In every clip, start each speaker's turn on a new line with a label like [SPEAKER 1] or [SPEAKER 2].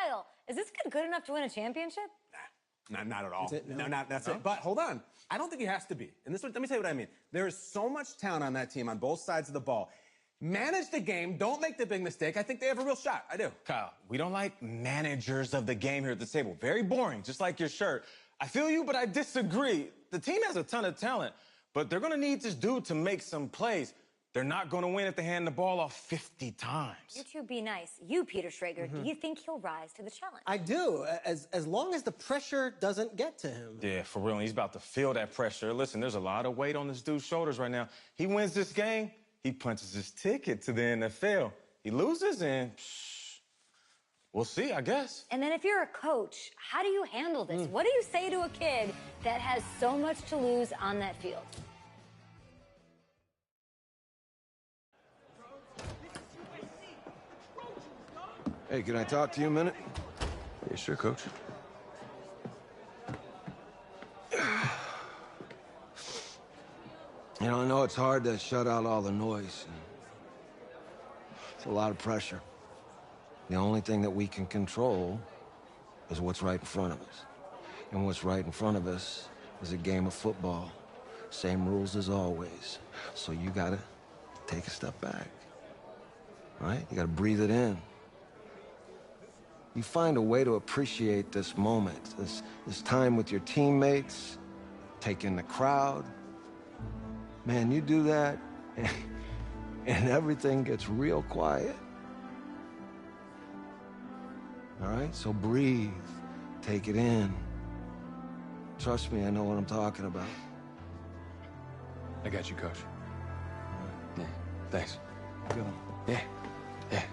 [SPEAKER 1] Kyle, is this kid good enough to win a championship?
[SPEAKER 2] Nah, not at all.
[SPEAKER 3] No?
[SPEAKER 2] That's it. But hold on. I don't think he has to be. And let me tell you what I mean. There is so much talent on that team on both sides of the ball. Manage the game. Don't make the big mistake. I think they have a real shot. I do.
[SPEAKER 3] Kyle, we don't like managers of the game here at the table. Very boring, just like your shirt. I feel you, but I disagree. The team has a ton of talent, but they're going to need this dude to make some plays. They're not going to win if they hand the ball off 50 times.
[SPEAKER 1] You two be nice. You, Peter Schrager, do you think he'll rise to the challenge?
[SPEAKER 4] I do, as long as the pressure doesn't get to him.
[SPEAKER 3] Yeah, for real. He's about to feel that pressure. Listen, there's a lot of weight on this dude's shoulders right now. He wins this game, he punches his ticket to the NFL. He loses, and we'll see, I guess.
[SPEAKER 1] And then if you're a coach, how do you handle this? What do you say to a kid that has so much to lose on that field?
[SPEAKER 5] Hey, can I talk to you a minute?
[SPEAKER 6] Yeah, sure, Coach.
[SPEAKER 5] You know, I know it's hard to shut out all the noise. It's a lot of pressure. The only thing that we can control is what's right in front of us. And what's right in front of us is a game of football. Same rules as always. So you gotta take a step back. Right? You gotta breathe it in. You find a way to appreciate this moment, this time with your teammates, take in the crowd. Man, you do that, and everything gets real quiet. All right? So breathe, take it in. Trust me, I know what I'm talking about.
[SPEAKER 6] I got you, Coach. Yeah, thanks.
[SPEAKER 5] Good one.
[SPEAKER 6] Yeah, yeah.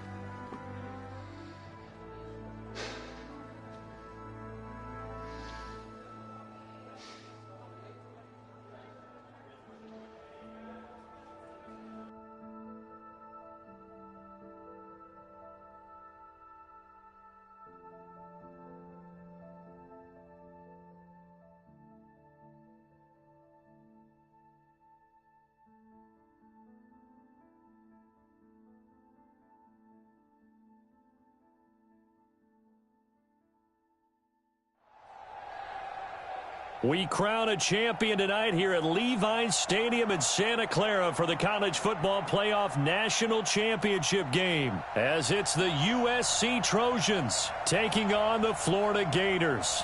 [SPEAKER 7] We crown a champion tonight here at Levi's Stadium in Santa Clara for the College Football Playoff National Championship game, as it's the USC Trojans taking on the Florida Gators.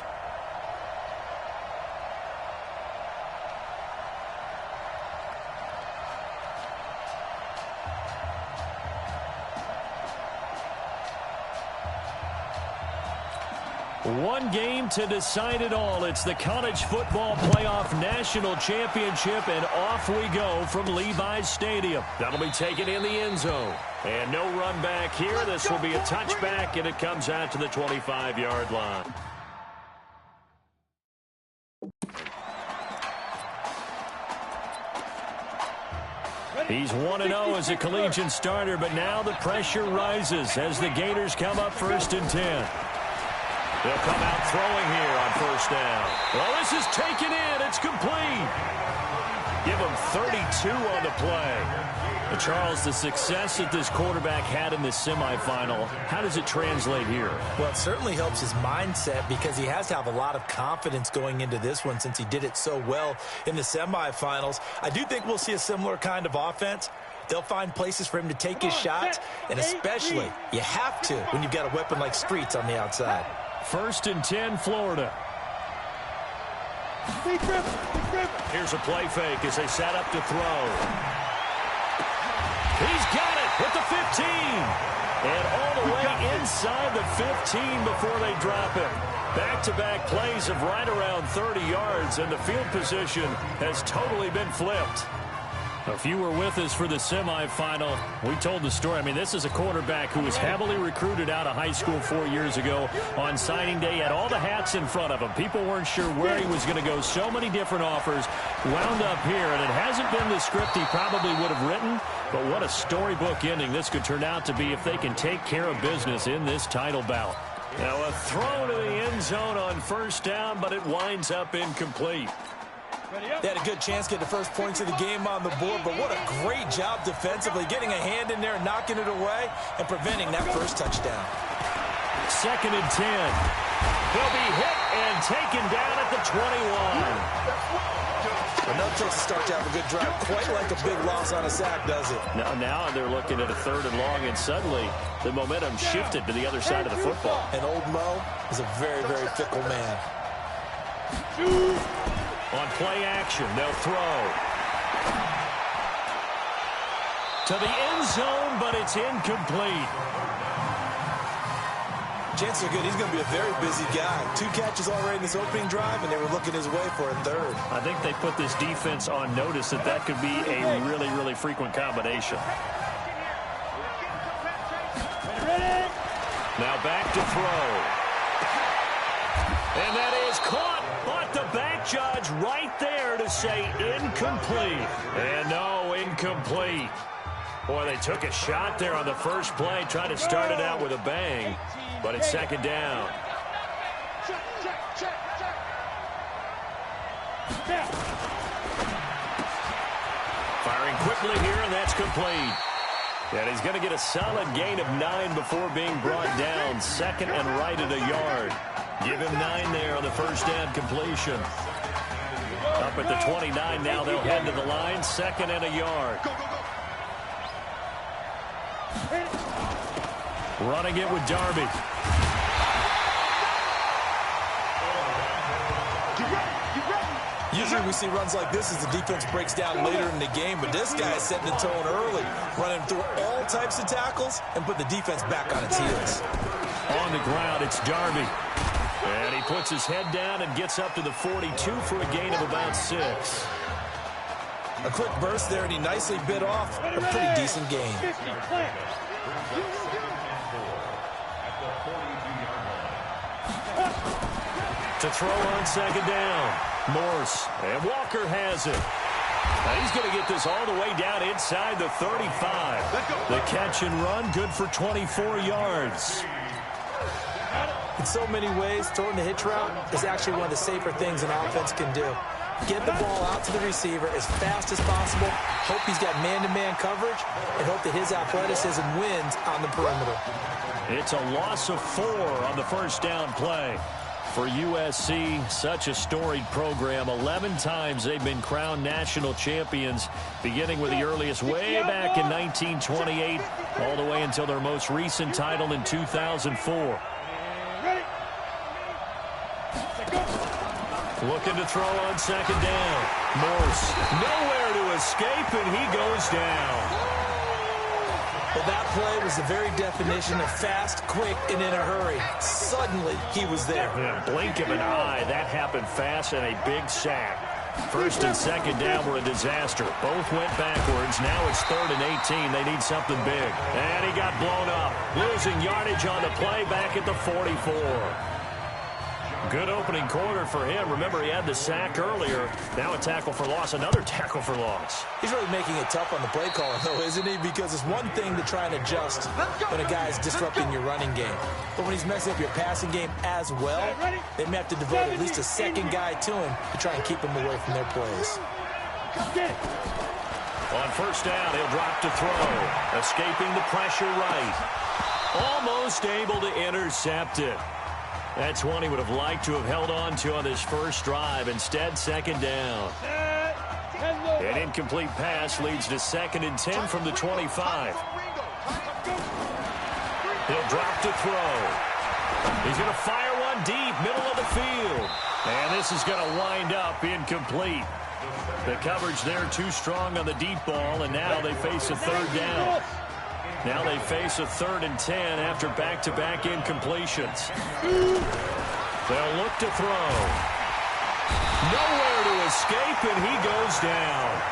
[SPEAKER 7] One game to decide it all. It's the College Football Playoff National Championship, and off we go from Levi's Stadium. That'll be taken in the end zone. And no run back here. This will be a touchback, and it comes out to the 25-yard line. He's 1-0 as a collegiate starter, but now the pressure rises as the Gators come up 1st and 10. They'll come out throwing here on 1st down. Well, this is taken in. It's complete. Give him 32 on the play. Well, Charles, the success that this quarterback had in this semifinal, how does it translate here?
[SPEAKER 8] Well, it certainly helps his mindset because he has to have a lot of confidence going into this one since he did it so well in the semifinals. I do think we'll see a similar kind of offense. They'll find places for him to take his shots, and especially you have to when you've got a weapon like Streets on the outside.
[SPEAKER 7] 1st and 10, Florida. Here's a play fake as they set up to throw. He's got it at the 15. And all the way inside the 15 before they drop it. Back-to-back plays of right around 30 yards, and the field position has totally been flipped. If you were with us for the semifinal, we told the story. I mean, this is a quarterback who was heavily recruited out of high school 4 years ago. On signing day, had all the hats in front of him. People weren't sure where he was going to go. So many different offers. Wound up here, and it hasn't been the script he probably would have written. But what a storybook ending this could turn out to be if they can take care of business in this title bout. Now a throw to the end zone on 1st down, but it winds up incomplete.
[SPEAKER 8] They had a good chance to get the first points of the game on the board, but what a great job defensively, getting a hand in there, knocking it away, and preventing that first touchdown.
[SPEAKER 7] 2nd and 10. He'll be hit and taken down at the 21.
[SPEAKER 8] Another chance to start to have a good drive. Quite like a big loss on a sack, does it?
[SPEAKER 7] Now they're looking at a 3rd and long, and suddenly the momentum shifted to the other side of the football.
[SPEAKER 8] And old Mo is a very, very fickle man.
[SPEAKER 7] On play action, they'll throw to the end zone, but it's incomplete.
[SPEAKER 8] Chances are good. He's going to be a very busy guy. 2 catches already in this opening drive, and they were looking his way for a 3rd.
[SPEAKER 7] I think they put this defense on notice that could be a really, really frequent combination. Now back to throw. And that is caught, but the back judge right there to say incomplete. And no, incomplete. Boy, they took a shot there on the first play, tried to start it out with a bang, but it's 2nd down. Firing quickly here, and that's complete. And he's going to get a solid gain of 9 before being brought down. 2nd and right at a yard. Give him 9 there on the first down completion. Up at the 29 now, they'll head to the line. 2nd and a yard. Running it with Darby.
[SPEAKER 8] Usually we see runs like this as the defense breaks down later in the game, but this guy is setting the tone early, running through all types of tackles and put the defense back on its heels.
[SPEAKER 7] On the ground, it's Darby. And he puts his head down and gets up to the 42 for a gain of about 6.
[SPEAKER 8] A quick burst there, and he nicely bit off a pretty decent gain.
[SPEAKER 7] To throw on 2nd down. Morse, and Walker has it. Now he's going to get this all the way down inside the 35. The catch and run, good for 24 yards.
[SPEAKER 8] In so many ways, throwing the hitch route is actually one of the safer things an offense can do. Get the ball out to the receiver as fast as possible, hope he's got man-to-man coverage, and hope that his athleticism wins on the perimeter.
[SPEAKER 7] It's a loss of 4 on the first down play. For USC, such a storied program. 11 times they've been crowned national champions, beginning with the earliest way back in 1928, all the way until their most recent title in 2004. Looking to throw on 2nd down. Morse, nowhere to escape, and he goes down.
[SPEAKER 8] Well, that play was the very definition of fast, quick, and in a hurry. Suddenly, he was there.
[SPEAKER 7] In a blink of an eye, that happened fast and a big sack. 1st and 2nd down were a disaster. Both went backwards. Now it's 3rd and 18. They need something big. And he got blown up. Losing yardage on the play back at the 44. Good opening quarter for him. Remember, he had the sack earlier. Now a tackle for loss, another tackle for loss.
[SPEAKER 8] He's really making it tough on the play caller, though, isn't he? Because it's one thing to try and adjust when a guy's disrupting your running game. But when he's messing up your passing game as well, they may have to devote at least a 2nd guy to him to try and keep him away from their plays.
[SPEAKER 7] On first down, he'll drop to throw. Escaping the pressure right. Almost able to intercept it. That's one he would have liked to have held on to on this first drive. Instead, 2nd down. An incomplete pass leads to 2nd and 10 from the 25. He'll drop to throw. He's going to fire one deep, middle of the field. And this is going to wind up incomplete. The coverage there too strong on the deep ball, and now they face a 3rd down. Now they face a 3rd and 10 after back-to-back incompletions. They'll look to throw. Nowhere to escape, and he goes down.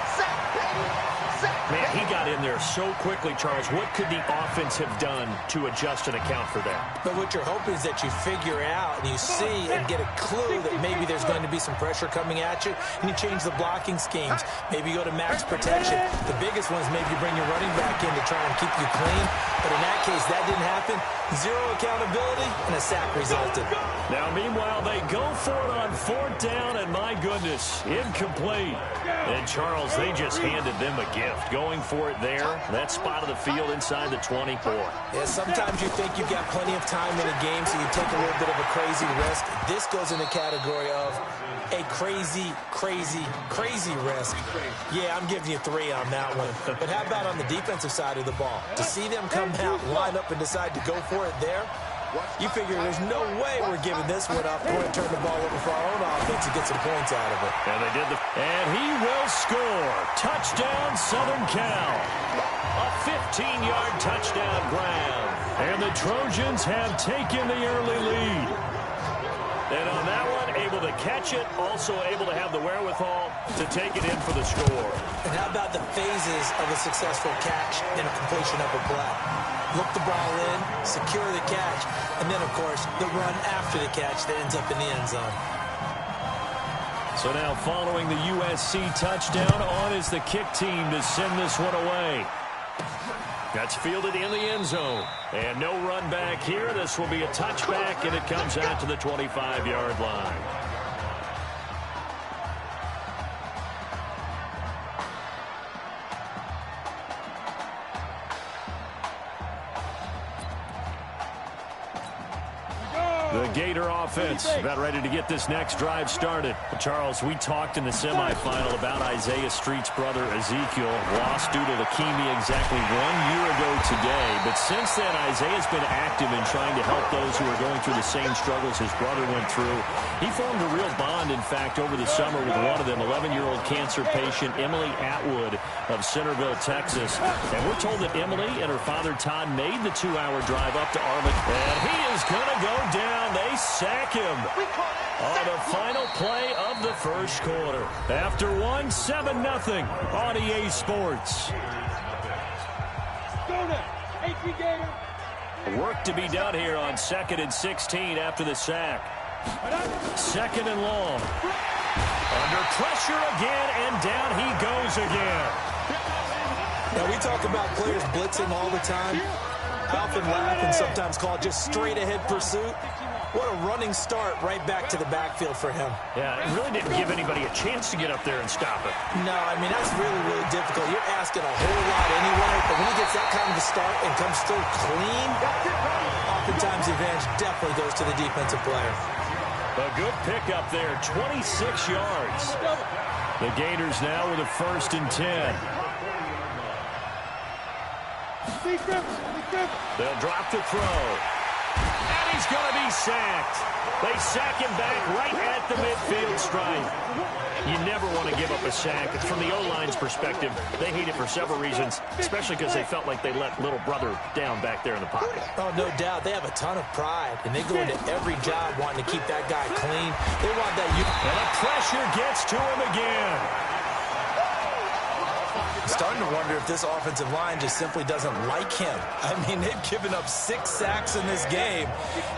[SPEAKER 7] Man, he got in there so quickly, Charles. What could the offense have done to adjust and account for that?
[SPEAKER 8] But what you're hoping is that you figure out and you see and get a clue that maybe there's going to be some pressure coming at you, and you change the blocking schemes. Maybe you go to max protection. The biggest one is maybe you bring your running back in to try and keep you clean. But in that case, that didn't happen. 0 accountability, and a sack resulted.
[SPEAKER 7] Now, meanwhile, they go for it on 4th down, and my goodness, incomplete. And, Charles, they just handed them a gift. shift, going for it there. That spot of the field inside the 24.
[SPEAKER 8] Yeah, sometimes you think you've got plenty of time in a game, so you take a little bit of a crazy risk. This goes in the category of a crazy, crazy, crazy risk. Yeah, I'm giving you 3 on that one. But how about on the defensive side of the ball? To see them come out, line up, and decide to go for it there, you figure there's no way we're giving this one up. We're going to turn the ball over for our own offense and get some points out of it.
[SPEAKER 7] And they did and he will score. Touchdown, Southern Cal. A 15-yard touchdown grab. And the Trojans have taken the early lead. And on that one, able to catch it, also able to have the wherewithal to take it in for the score.
[SPEAKER 8] And how about the phases of a successful catch and a completion of a play? Look the ball in, secure the catch, and then, of course, the run after the catch that ends up in the end zone.
[SPEAKER 7] So now following the USC touchdown, on is the kick team to send this one away. That's fielded in the end zone. And no run back here. This will be a touchback, and it comes out to the 25-yard line. The Gator offense about ready to get this next drive started. Charles, we talked in the semifinal about Isaiah Street's brother Ezekiel, lost due to leukemia exactly 1 year ago today. But since then, Isaiah's been active in trying to help those who are going through the same struggles his brother went through. He formed a real bond, in fact, over the summer with one of them, 11-year-old cancer patient Emily Atwood of Centerville, Texas. And we're told that Emily and her father Todd made the 2-hour drive up to Arlington. And he is going to go down. They sack him on the final play of the first quarter. After 7-0 on EA Sports. Work to be done here on 2nd and 16 after the sack. 2nd and long. Under pressure again, and down he goes again.
[SPEAKER 8] Now, we talk about players blitzing all the time. I often laugh and sometimes call it just straight-ahead pursuit. What a running start right back to the backfield for him.
[SPEAKER 7] Yeah, it really didn't give anybody a chance to get up there and stop it.
[SPEAKER 8] No, I mean, that's really, really difficult. You're asking a whole lot anyway, but when he gets that kind of a start and comes through clean, oftentimes the advantage definitely goes to the defensive player.
[SPEAKER 7] A good pickup there, 26 yards. The Gators now with a 1st and 10. They'll drop the throw. And he's going to be sacked. They sack him back right at the midfield stripe. You never want to give up a sack. From the O-line's perspective, they hate it for several reasons, especially because they felt like they let little brother down back there in the pocket.
[SPEAKER 8] Oh, no doubt. They have a ton of pride, and they go into every job wanting to keep that guy clean. They want that.
[SPEAKER 7] And the pressure gets to him again.
[SPEAKER 8] I'm starting to wonder if this offensive line just simply doesn't like him. I mean, they've given up 6 sacks in this game.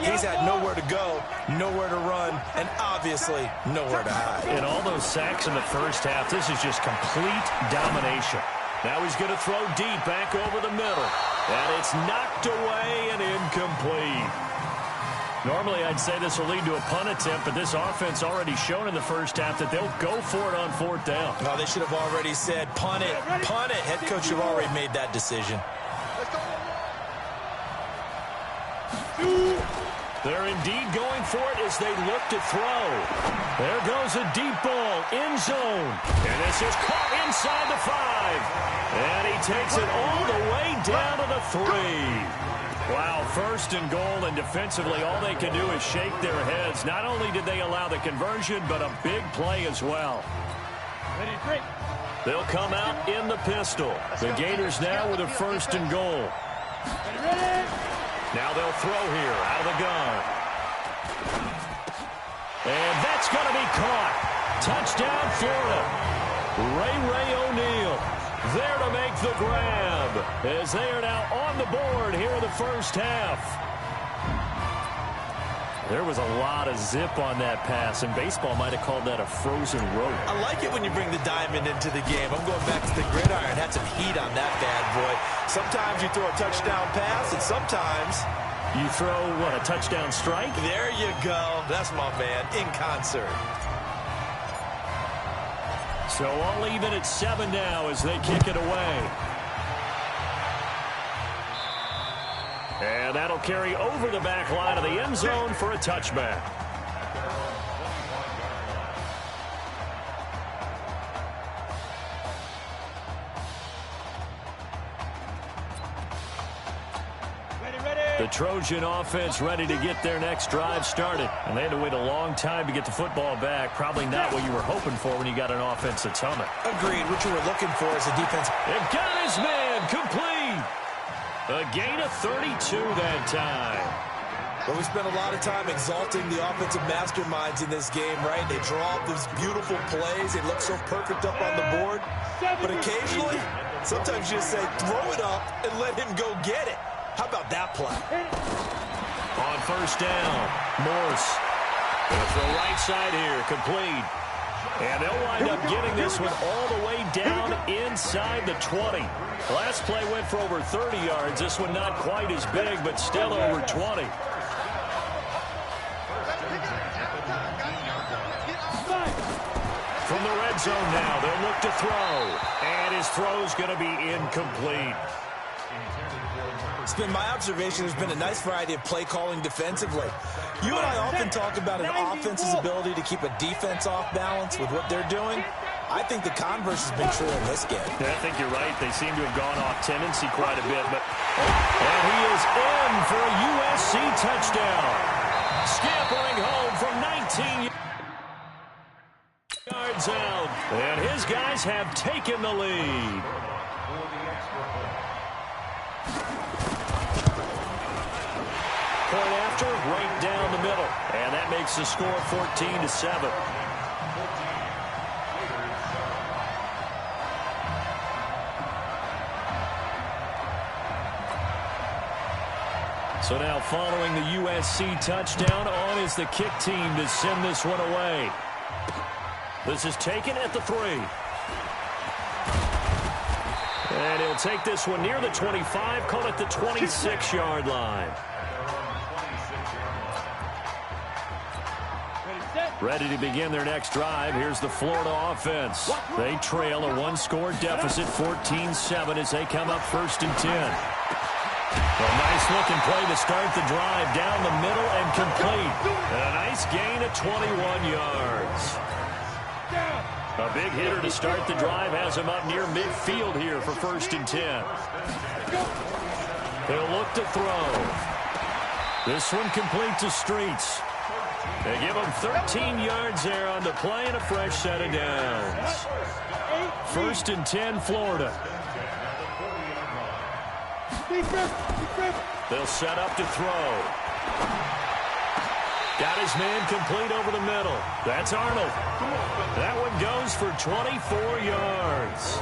[SPEAKER 8] He's had nowhere to go, nowhere to run, and obviously nowhere to hide.
[SPEAKER 7] In all those sacks in the first half, this is just complete domination. Now he's going to throw deep back over the middle. And it's knocked away and incomplete. Normally, I'd say this will lead to a punt attempt, but this offense already shown in the first half that they'll go for it on 4th down.
[SPEAKER 8] No, they should have already said, punt it, punt it. Head coach should have already made that decision.
[SPEAKER 7] They're indeed going for it as they look to throw. There goes a deep ball, end zone. And this is caught inside the 5. And he takes it all the way down to the 3. Wow, 1st and goal, and defensively all they can do is shake their heads. Not only did they allow the conversion, but a big play as well. They'll come out in the pistol. The Gators now with a 1st and goal. Now they'll throw here out of the gun. And that's going to be caught. Touchdown, Florida. Ray O'Neal there to make the grab as they are now on the board here in the first half. There was a lot of zip on that pass, and baseball might have called that a frozen rope.
[SPEAKER 8] I like it when you bring the diamond into the game. I'm going back to the gridiron. Had some heat on that bad boy. Sometimes you throw a touchdown pass, and sometimes
[SPEAKER 7] you throw, what, a touchdown strike?
[SPEAKER 8] There you go. That's my man, in concert.
[SPEAKER 7] So all even at 7 now as they kick it away. And that'll carry over the back line of the end zone for a touchback. The Trojan offense ready to get their next drive started. And they had to wait a long time to get the football back. Probably not what you were hoping for when you got an offense that's humming.
[SPEAKER 8] Agreed. What you were looking for is a defense.
[SPEAKER 7] They've got his man complete. A gain of 32 that time.
[SPEAKER 8] Well, we spent a lot of time exalting the offensive masterminds in this game, right? They draw up these beautiful plays. They look so perfect up on the board. But occasionally, sometimes you just say, throw it up and let him go get it. How about that play?
[SPEAKER 7] On first down, Morse. Gonna throw right side here, complete. And they'll wind up getting this one all the way down inside the 20. Last play went for over 30 yards. This one not quite as big, but still over 20. From the red zone now, they'll look to throw. And his throw's going to be incomplete.
[SPEAKER 8] It's been my observation there's been a nice variety of play calling defensively. You and I often talk about an offense's ability to keep a defense off balance with what they're doing. I think the converse has been true in this game.
[SPEAKER 7] Yeah, I think you're right. They seem to have gone off tendency quite a bit. And he is in for a USC touchdown. Scampering home from 19 yards out. And his guys have taken the lead. Point after, right down the middle. And that makes the score 14-7. So now following the USC touchdown, on is the kick team to send this one away. This is taken at the 3. And he'll take this one near the 25, call it the 26-yard line. Ready to begin their next drive. Here's the Florida offense. They trail a one-score deficit, 14-7, as they come up first and 10. A nice-looking play to start the drive down the middle and complete. And a nice gain of 21 yards. A big hitter to start the drive has him up near midfield here for first and 10. They'll look to throw. This one complete to Streets. They give him 13 yards there on the play and a fresh set of downs. First and 10, Florida. They'll set up to throw. Got his man complete over the middle. That's Arnold. That one goes for 24 yards.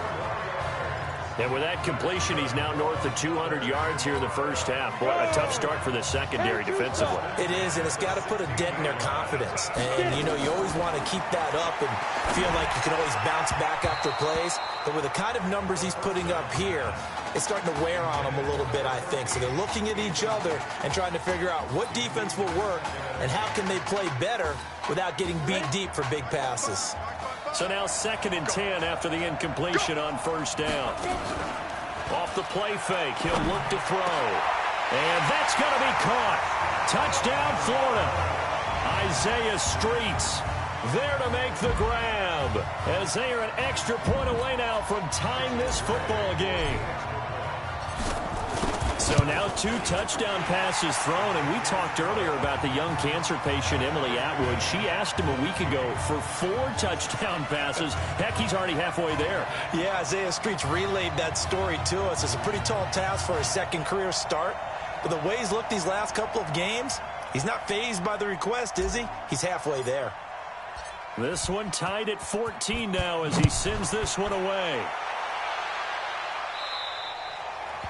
[SPEAKER 7] And with that completion, he's now north of 200 yards here in the first half. Boy, a tough start for the secondary defensively.
[SPEAKER 8] It is, and it's got to put a dent in their confidence. And, you know, you always want to keep that up and feel like you can always bounce back after plays. But with the kind of numbers he's putting up here, it's starting to wear on them a little bit, I think. So they're looking at each other and trying to figure out what defense will work and how can they play better without getting beat deep for big passes.
[SPEAKER 7] So now second and 10 after the incompletion on first down. Off the play fake, he'll look to throw. And that's going to be caught. Touchdown, Florida. Isaiah Streets there to make the grab as they are an extra point away now from tying this football game. So now 2 touchdown passes thrown, and we talked earlier about the young cancer patient, Emily Atwood. She asked him a week ago for 4 touchdown passes. Heck, he's already halfway there.
[SPEAKER 8] Yeah, Isaiah Streets relayed that story to us. It's a pretty tall task for a second career start. But the way he's looked these last couple of games, he's not fazed by the request, is he? He's halfway there.
[SPEAKER 7] This one tied at 14 now as he sends this one away.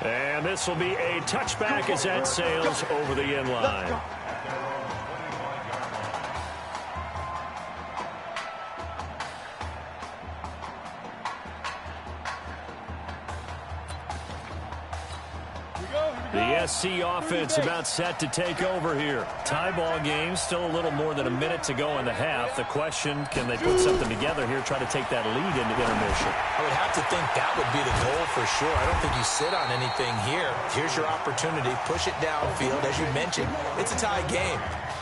[SPEAKER 7] And this will be a touchback as that sails over the end line. The USC offense about set to take over here. Tie ball game, still a little more than a minute to go in the half. The question, can they put something together here, try to take that lead into intermission?
[SPEAKER 8] I would have to think that would be the goal for sure. I don't think you sit on anything here. Here's your opportunity. Push it downfield. As you mentioned, it's a tie game.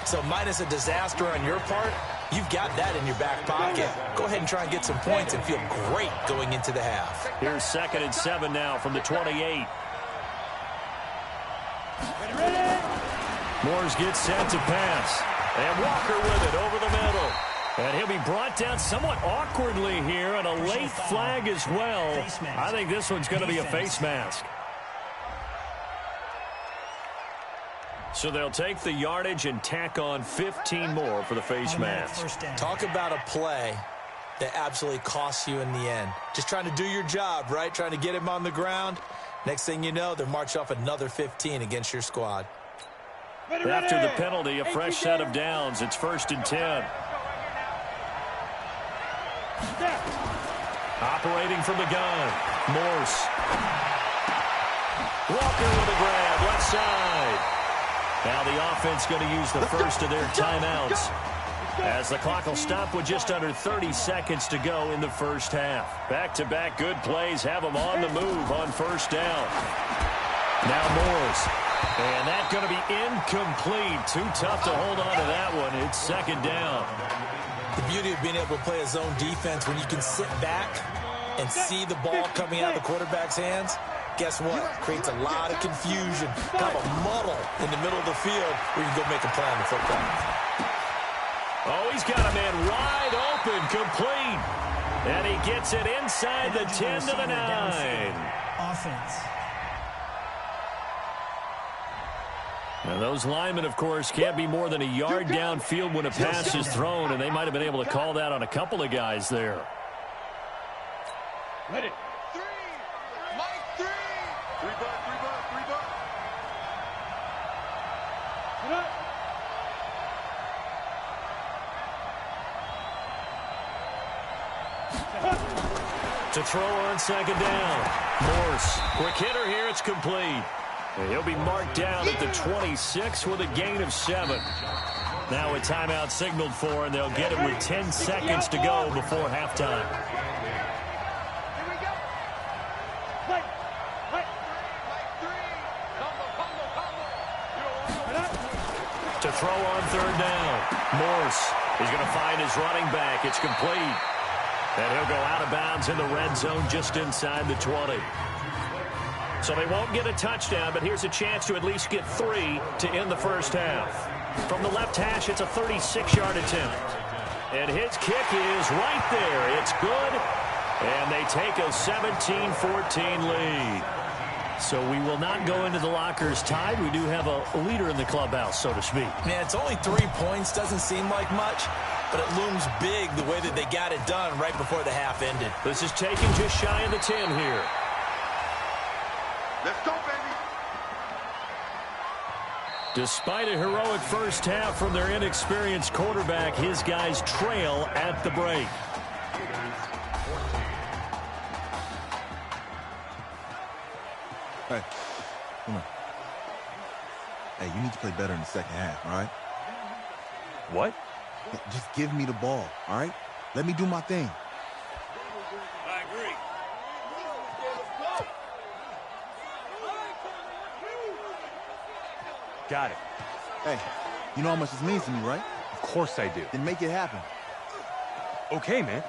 [SPEAKER 8] So minus a disaster on your part, you've got that in your back pocket. Go ahead and try and get some points and feel great going into the half.
[SPEAKER 7] Here's 2nd and 7 now from the 28. Moores gets set to pass. And Walker with it over the middle. And he'll be brought down somewhat awkwardly here, and a late flag as well. I think this one's going to be a face mask. So they'll take the yardage and tack on 15 more for the face mask.
[SPEAKER 8] Talk about a play that absolutely costs you in the end. Just trying to do your job, right? Trying to get him on the ground. Next thing you know, they're march off another 15 against your squad.
[SPEAKER 7] After the penalty, a fresh set of downs. It's 1st and 10. Operating from the gun, Morse. Walker with a grab, left side. Now the offense going to use the first of their timeouts, as the clock will stop with just under 30 seconds to go in the first half. Back-to-back good plays have them on the move on 1st down. Now Morse. And that's going to be incomplete. Too tough to hold on to that one. It's 2nd down.
[SPEAKER 8] The beauty of being able to play a zone defense when you can sit back and see the ball coming out of the quarterback's hands, guess what? Creates a lot of confusion, kind of a muddle in the middle of the field where you can go make a play on the football.
[SPEAKER 7] Oh, he's got a man wide open, complete. And he gets it inside the 10 to the 9.
[SPEAKER 9] Offense.
[SPEAKER 7] Now those linemen, of course, can't be more than a yard downfield when a pass is thrown, and they might have been able to call that on a couple of guys there.
[SPEAKER 9] Ready.
[SPEAKER 7] To throw on 2nd down. Morse, quick hitter here, it's complete. And he'll be marked down at the 26 with a gain of 7. Now a timeout signaled for, and they'll get it with 10 seconds to go before halftime. To throw on 3rd down. Morse is going to find his running back. It's complete. And he'll go out of bounds in the red zone just inside the 20. So they won't get a touchdown, but here's a chance to at least get 3 to end the first half. From the left hash, it's a 36-yard attempt. And his kick is right there. It's good. And they take a 17-14 lead. So we will not go into the lockers tied. We do have a leader in the clubhouse, so to speak.
[SPEAKER 8] Man, it's only 3 points. Doesn't seem like much, but it looms big the way that they got it done right before the half ended.
[SPEAKER 7] This is taken just shy of the 10 here.
[SPEAKER 10] Let's go, baby.
[SPEAKER 7] Despite a heroic first half from their inexperienced quarterback, his guys trail at the break.
[SPEAKER 10] Hey, come on. Hey, you need to play better in the second half, all right?
[SPEAKER 6] What?
[SPEAKER 10] Just give me the ball, all right? Let me do my thing.
[SPEAKER 7] I agree.
[SPEAKER 6] Got it.
[SPEAKER 10] Hey, you know how much this means to me, right?
[SPEAKER 6] Of course I do.
[SPEAKER 10] Then make it happen.
[SPEAKER 6] Okay, man.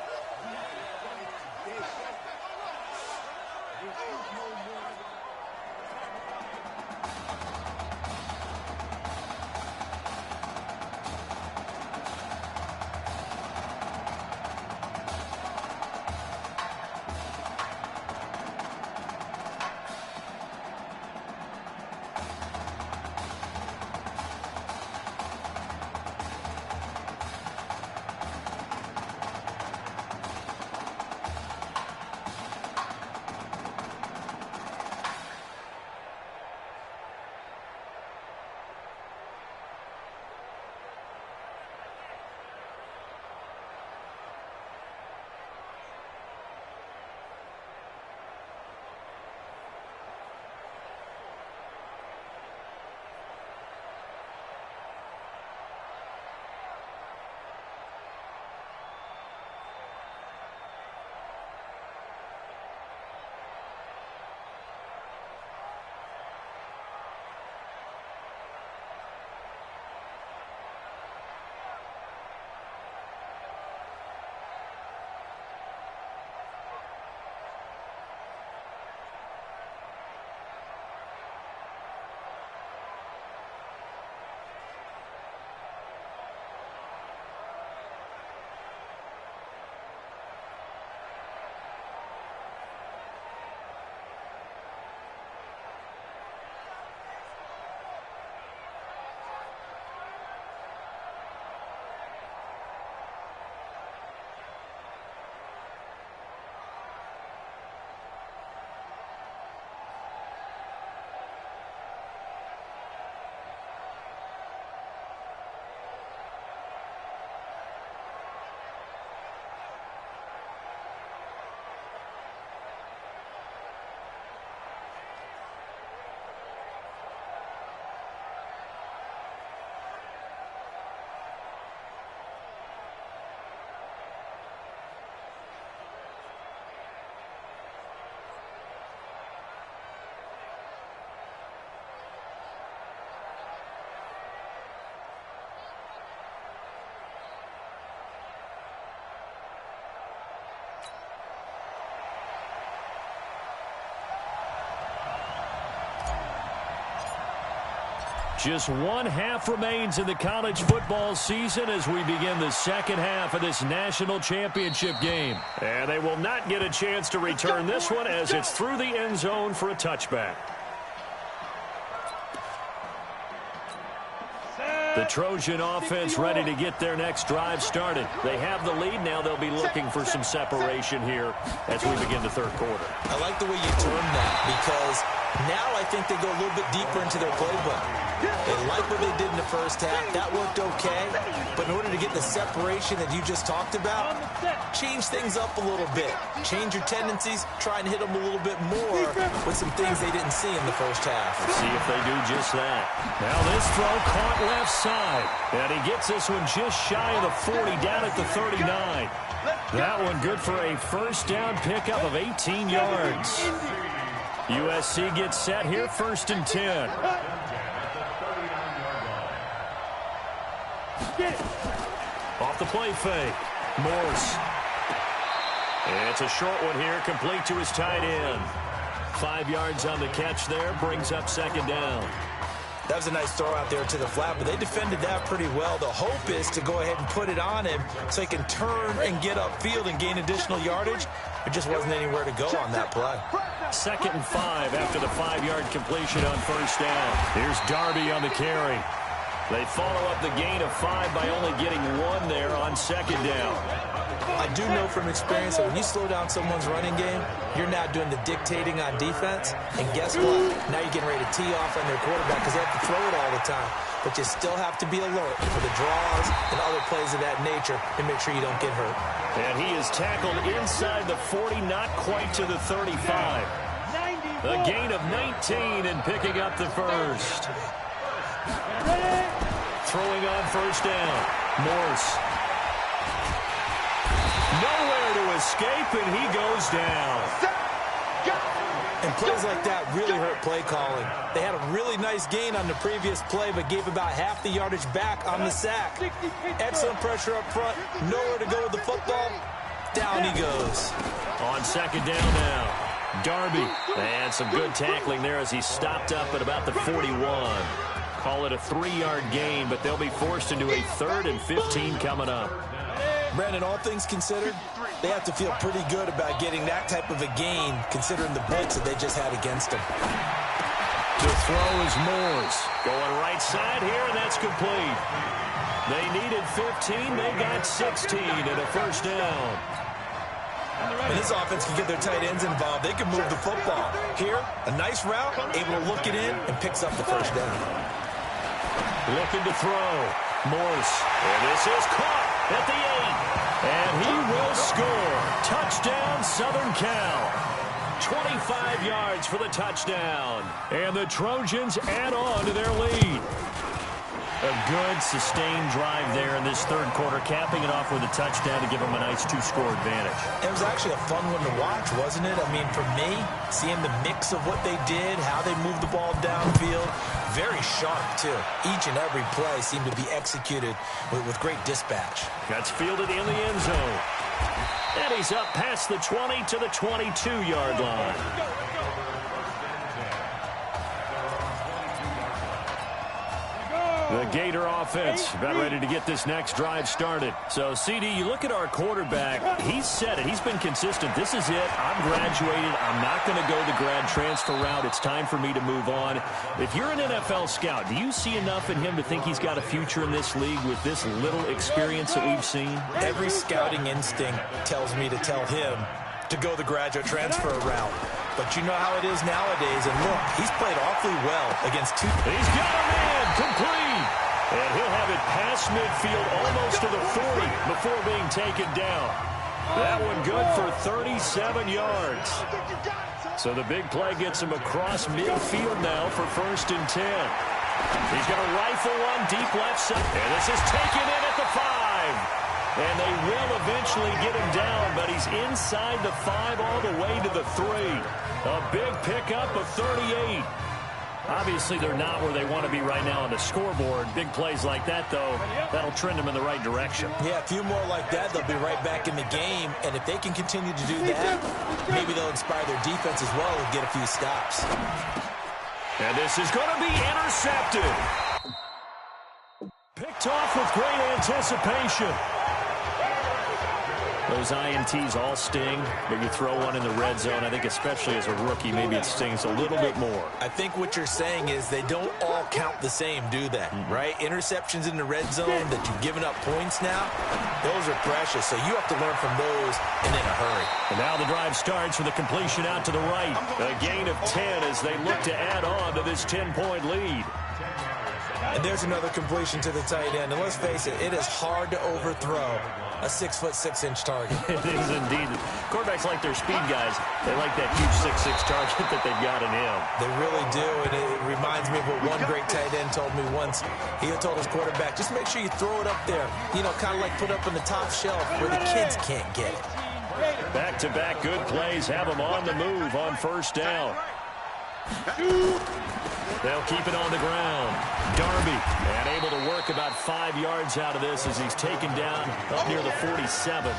[SPEAKER 7] Just one half remains in the college football season as we begin the second half of this national championship game. And they will not get a chance to return this one as it's through the end zone for a touchback. The Trojan offense ready to get their next drive started. They have the lead. Now they'll be looking for some separation here as we begin the third quarter.
[SPEAKER 8] I like the way you term that because now I think they go a little bit deeper into their playbook. They like what they did in the first half. That worked okay. But in order to get the separation that you just talked about, change things up a little bit. Change your tendencies. Try and hit them a little bit more with some things they didn't see in the first half.
[SPEAKER 7] Let's see if they do just that. Now this throw caught left side. And he gets this one just shy of the 40, down at the 39. That one good for a first down pickup of 18 yards. USC gets set here, 1st and 10. Off the play fake. Morse. And it's a short one here, complete to his tight end. 5 yards on the catch there, brings up 2nd down.
[SPEAKER 8] That was a nice throw out there to the flat, but they defended that pretty well. The hope is to go ahead and put it on him so he can turn and get upfield and gain additional yardage. There just wasn't anywhere to go on that play.
[SPEAKER 7] 2nd and 5 after the 5-yard completion on 1st down. Here's Darby on the carry. They follow up the gain of 5 by only getting 1 there on 2nd down.
[SPEAKER 8] I do know from experience that when you slow down someone's running game, you're now doing the dictating on defense. And guess what? Now you're getting ready to tee off on their quarterback because they have to throw it all the time. But you still have to be alert for the draws and other plays of that nature to make sure you don't get hurt.
[SPEAKER 7] And he is tackled inside the 40, not quite to the 35. A gain of 19 and picking up the first. Throwing on 1st down. Morse. Nowhere to escape, and he goes down.
[SPEAKER 8] And plays like that really hurt play calling. They had a really nice gain on the previous play, but gave about half the yardage back on the sack. Excellent pressure up front. Nowhere to go with the football. Down he goes.
[SPEAKER 7] On 2nd down now. Darby. And some good tackling there as he stopped up at about the 41. Call it a 3-yard gain, but they'll be forced into a 3rd and 15 coming up.
[SPEAKER 8] Brandon, all things considered, they have to feel pretty good about getting that type of a gain, considering the blitz that they just had against them.
[SPEAKER 7] To throw is Morse. Going right side here, and that's complete. They needed 15. They got 16 and a 1st down.
[SPEAKER 8] And this offense can get their tight ends involved. They can move the football. Here, a nice route, able to look it in, and picks up the 1st down.
[SPEAKER 7] Looking to throw. Morse. And this is caught at the 8. And he will score. Touchdown, Southern Cal. 25 yards for the touchdown. And the Trojans add on to their lead. A good, sustained drive there in this 3rd quarter, capping it off with a touchdown to give them a nice 2-score advantage.
[SPEAKER 8] It was actually a fun one to watch, wasn't it? I mean, for me, seeing the mix of what they did, how they moved the ball downfield, very sharp, too. Each and every play seemed to be executed with great dispatch.
[SPEAKER 7] That's fielded in the end zone. And he's up past the 20 to the 22-yard line. The Gator offense about ready to get this next drive started. So, CD, you look at our quarterback. He's said it. He's been consistent. This is it. I'm graduated. I'm not going to go the grad transfer route. It's time for me to move on. If you're an NFL scout, do you see enough in him to think he's got a future in this league with this little experience that we've seen?
[SPEAKER 8] Every scouting instinct tells me to tell him to go the graduate transfer route. But you know how it is nowadays. And look, he's played awfully well against 2.
[SPEAKER 7] He's got a man complete. And he'll have it past midfield almost to the 40 before being taken down. That one good for 37 yards. So the big play gets him across midfield now for 1st and 10. He's going to rifle one deep left side. And this is taken in at the 5. And they will eventually get him down, but he's inside the 5 all the way to the 3. A big pickup of 38. Obviously, they're not where they want to be right now on the scoreboard. Big plays like that, though, that'll trend them in the right direction.
[SPEAKER 8] Yeah, a few more like that, they'll be right back in the game. And if they can continue to do that, maybe they'll inspire their defense as well and get a few stops.
[SPEAKER 7] And this is going to be intercepted. picked off with great anticipation. Those INTs all sting, but you throw one in the red zone. I think especially as a rookie, maybe it stings a little bit more.
[SPEAKER 8] I think what you're saying is they don't all count the same, do they? Right? Interceptions in the red zone that you've given up points now, those are precious. So you have to learn from those and in a hurry.
[SPEAKER 7] And now the drive starts with a completion out to the right. A gain of 10 as they look to add on to this 10-point lead.
[SPEAKER 8] And there's another completion to the tight end. And let's face it, it is hard to overthrow a 6'6" target.
[SPEAKER 7] It is indeed. Quarterbacks like their speed guys. They like that huge 6'6" target that they've got in him.
[SPEAKER 8] They really do, and it reminds me of what one great tight end told me once. He had told his quarterback, just make sure you throw it up there. You know, kind of like put up in the top shelf where the kids can't get it.
[SPEAKER 7] Back-to-back good plays have them on the move on first down. They'll keep it on the ground. Darby, and able to work about 5 yards out of this as he's taken down up near the 47.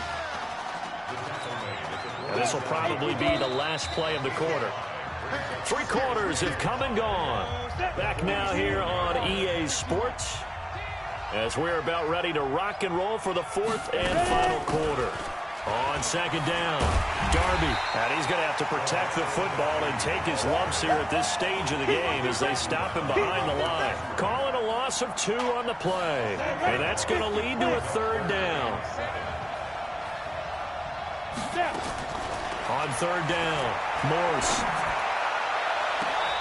[SPEAKER 7] And this will probably be the last play of the quarter. 3 quarters have come and gone. Back now here on EA Sports as we're about ready to rock and roll for the 4th and final quarter. On second down, Darby, and he's going to have to protect the football and take his lumps here at this stage of the game as they stop him behind the line. Calling a loss of 2 on the play, and that's going to lead to a 3rd down. On 3rd down, Morse.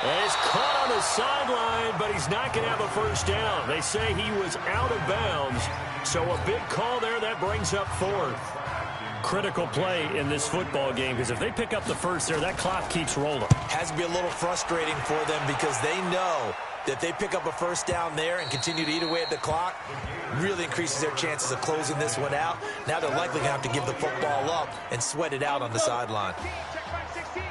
[SPEAKER 7] And he's caught on the sideline, but he's not going to have a first down. They say he was out of bounds, so a big call there that brings up 4th. Critical play in this football game because if they pick up the first there, that clock keeps rolling.
[SPEAKER 8] Has to be a little frustrating for them because they know that they pick up a first down there and continue to eat away at the clock, really increases their chances of closing this one out. Now they're likely going to have to give the football up and sweat it out on the sideline.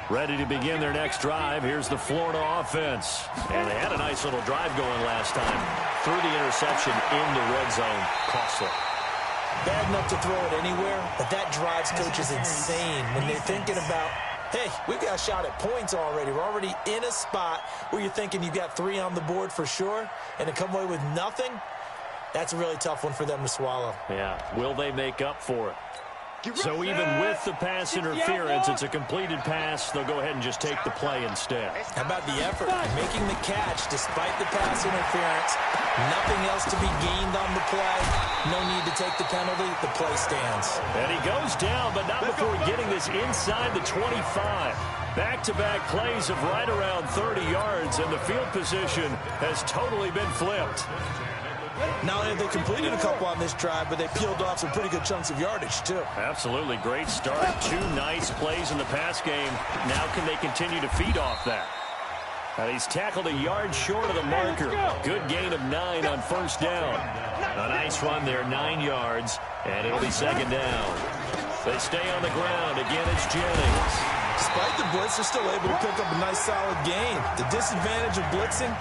[SPEAKER 7] Ready to begin their next drive. Here's the Florida offense. And they had a nice little drive going last time. Threw the interception in the red zone. Costly.
[SPEAKER 8] Bad enough to throw it anywhere, but that drives coaches insane when they're thinking about, hey, we've got a shot at points already. We're already in a spot where you're thinking you've got 3 on the board for sure, and to come away with nothing, that's a really tough one for them to swallow.
[SPEAKER 7] Yeah, will they make up for it? So even with the pass interference, it's a completed pass. They'll go ahead and just take the play instead.
[SPEAKER 8] How about the effort? Making the catch despite the pass interference. Nothing else to be gained on the play. No need to take the penalty. The play stands.
[SPEAKER 7] And he goes down, but not before getting this inside the 25. Back-to-back plays of right around 30 yards, and the field position has totally been flipped.
[SPEAKER 8] Not only have they completed a couple on this drive, but they peeled off some pretty good chunks of yardage, too.
[SPEAKER 7] Absolutely. Great start. 2 nice plays in the pass game. Now can they continue to feed off that? And he's tackled a yard short of the marker. Good gain of 9 on first down. A nice run there, 9 yards, and it'll be second down. They stay on the ground. Again, it's Jennings.
[SPEAKER 8] Despite the blitz, they're still able to pick up a nice, solid gain. The disadvantage of blitzing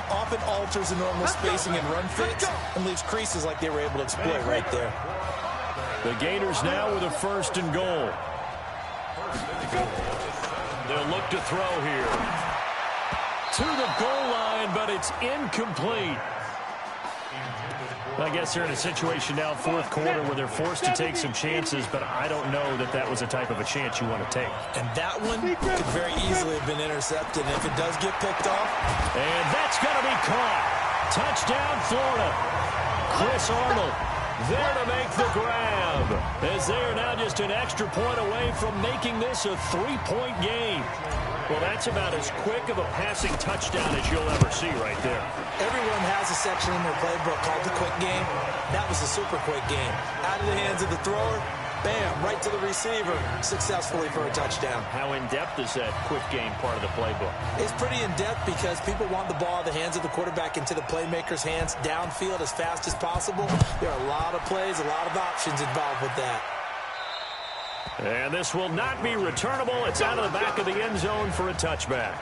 [SPEAKER 8] often alters the normal spacing and run fits and leaves creases like they were able to exploit right there.
[SPEAKER 7] The Gators now with a 1st and goal. They'll look to throw here. To the goal line, but it's incomplete. I guess they're in a situation now, 4th quarter, where they're forced to take some chances, but I don't know that that was the type of a chance you want to take.
[SPEAKER 8] And that one could very easily have been intercepted. And if it does get picked off.
[SPEAKER 7] And that's going to be caught. Touchdown, Florida. Chris Arnold there to make the grab, as they are now just an extra point away from making this a 3-point game. Well, that's about as quick of a passing touchdown as you'll ever see right there.
[SPEAKER 8] Everyone has a section in their playbook called the quick game. That was a super quick game. Out of the hands of the thrower, bam, right to the receiver, successfully for a touchdown.
[SPEAKER 7] How in-depth is that quick game part of the playbook?
[SPEAKER 8] It's pretty in-depth because people want the ball in the hands of the quarterback into the playmaker's hands downfield as fast as possible. There are a lot of plays, a lot of options involved with that.
[SPEAKER 7] And this will not be returnable. It's out of the back of the end zone for a touchback.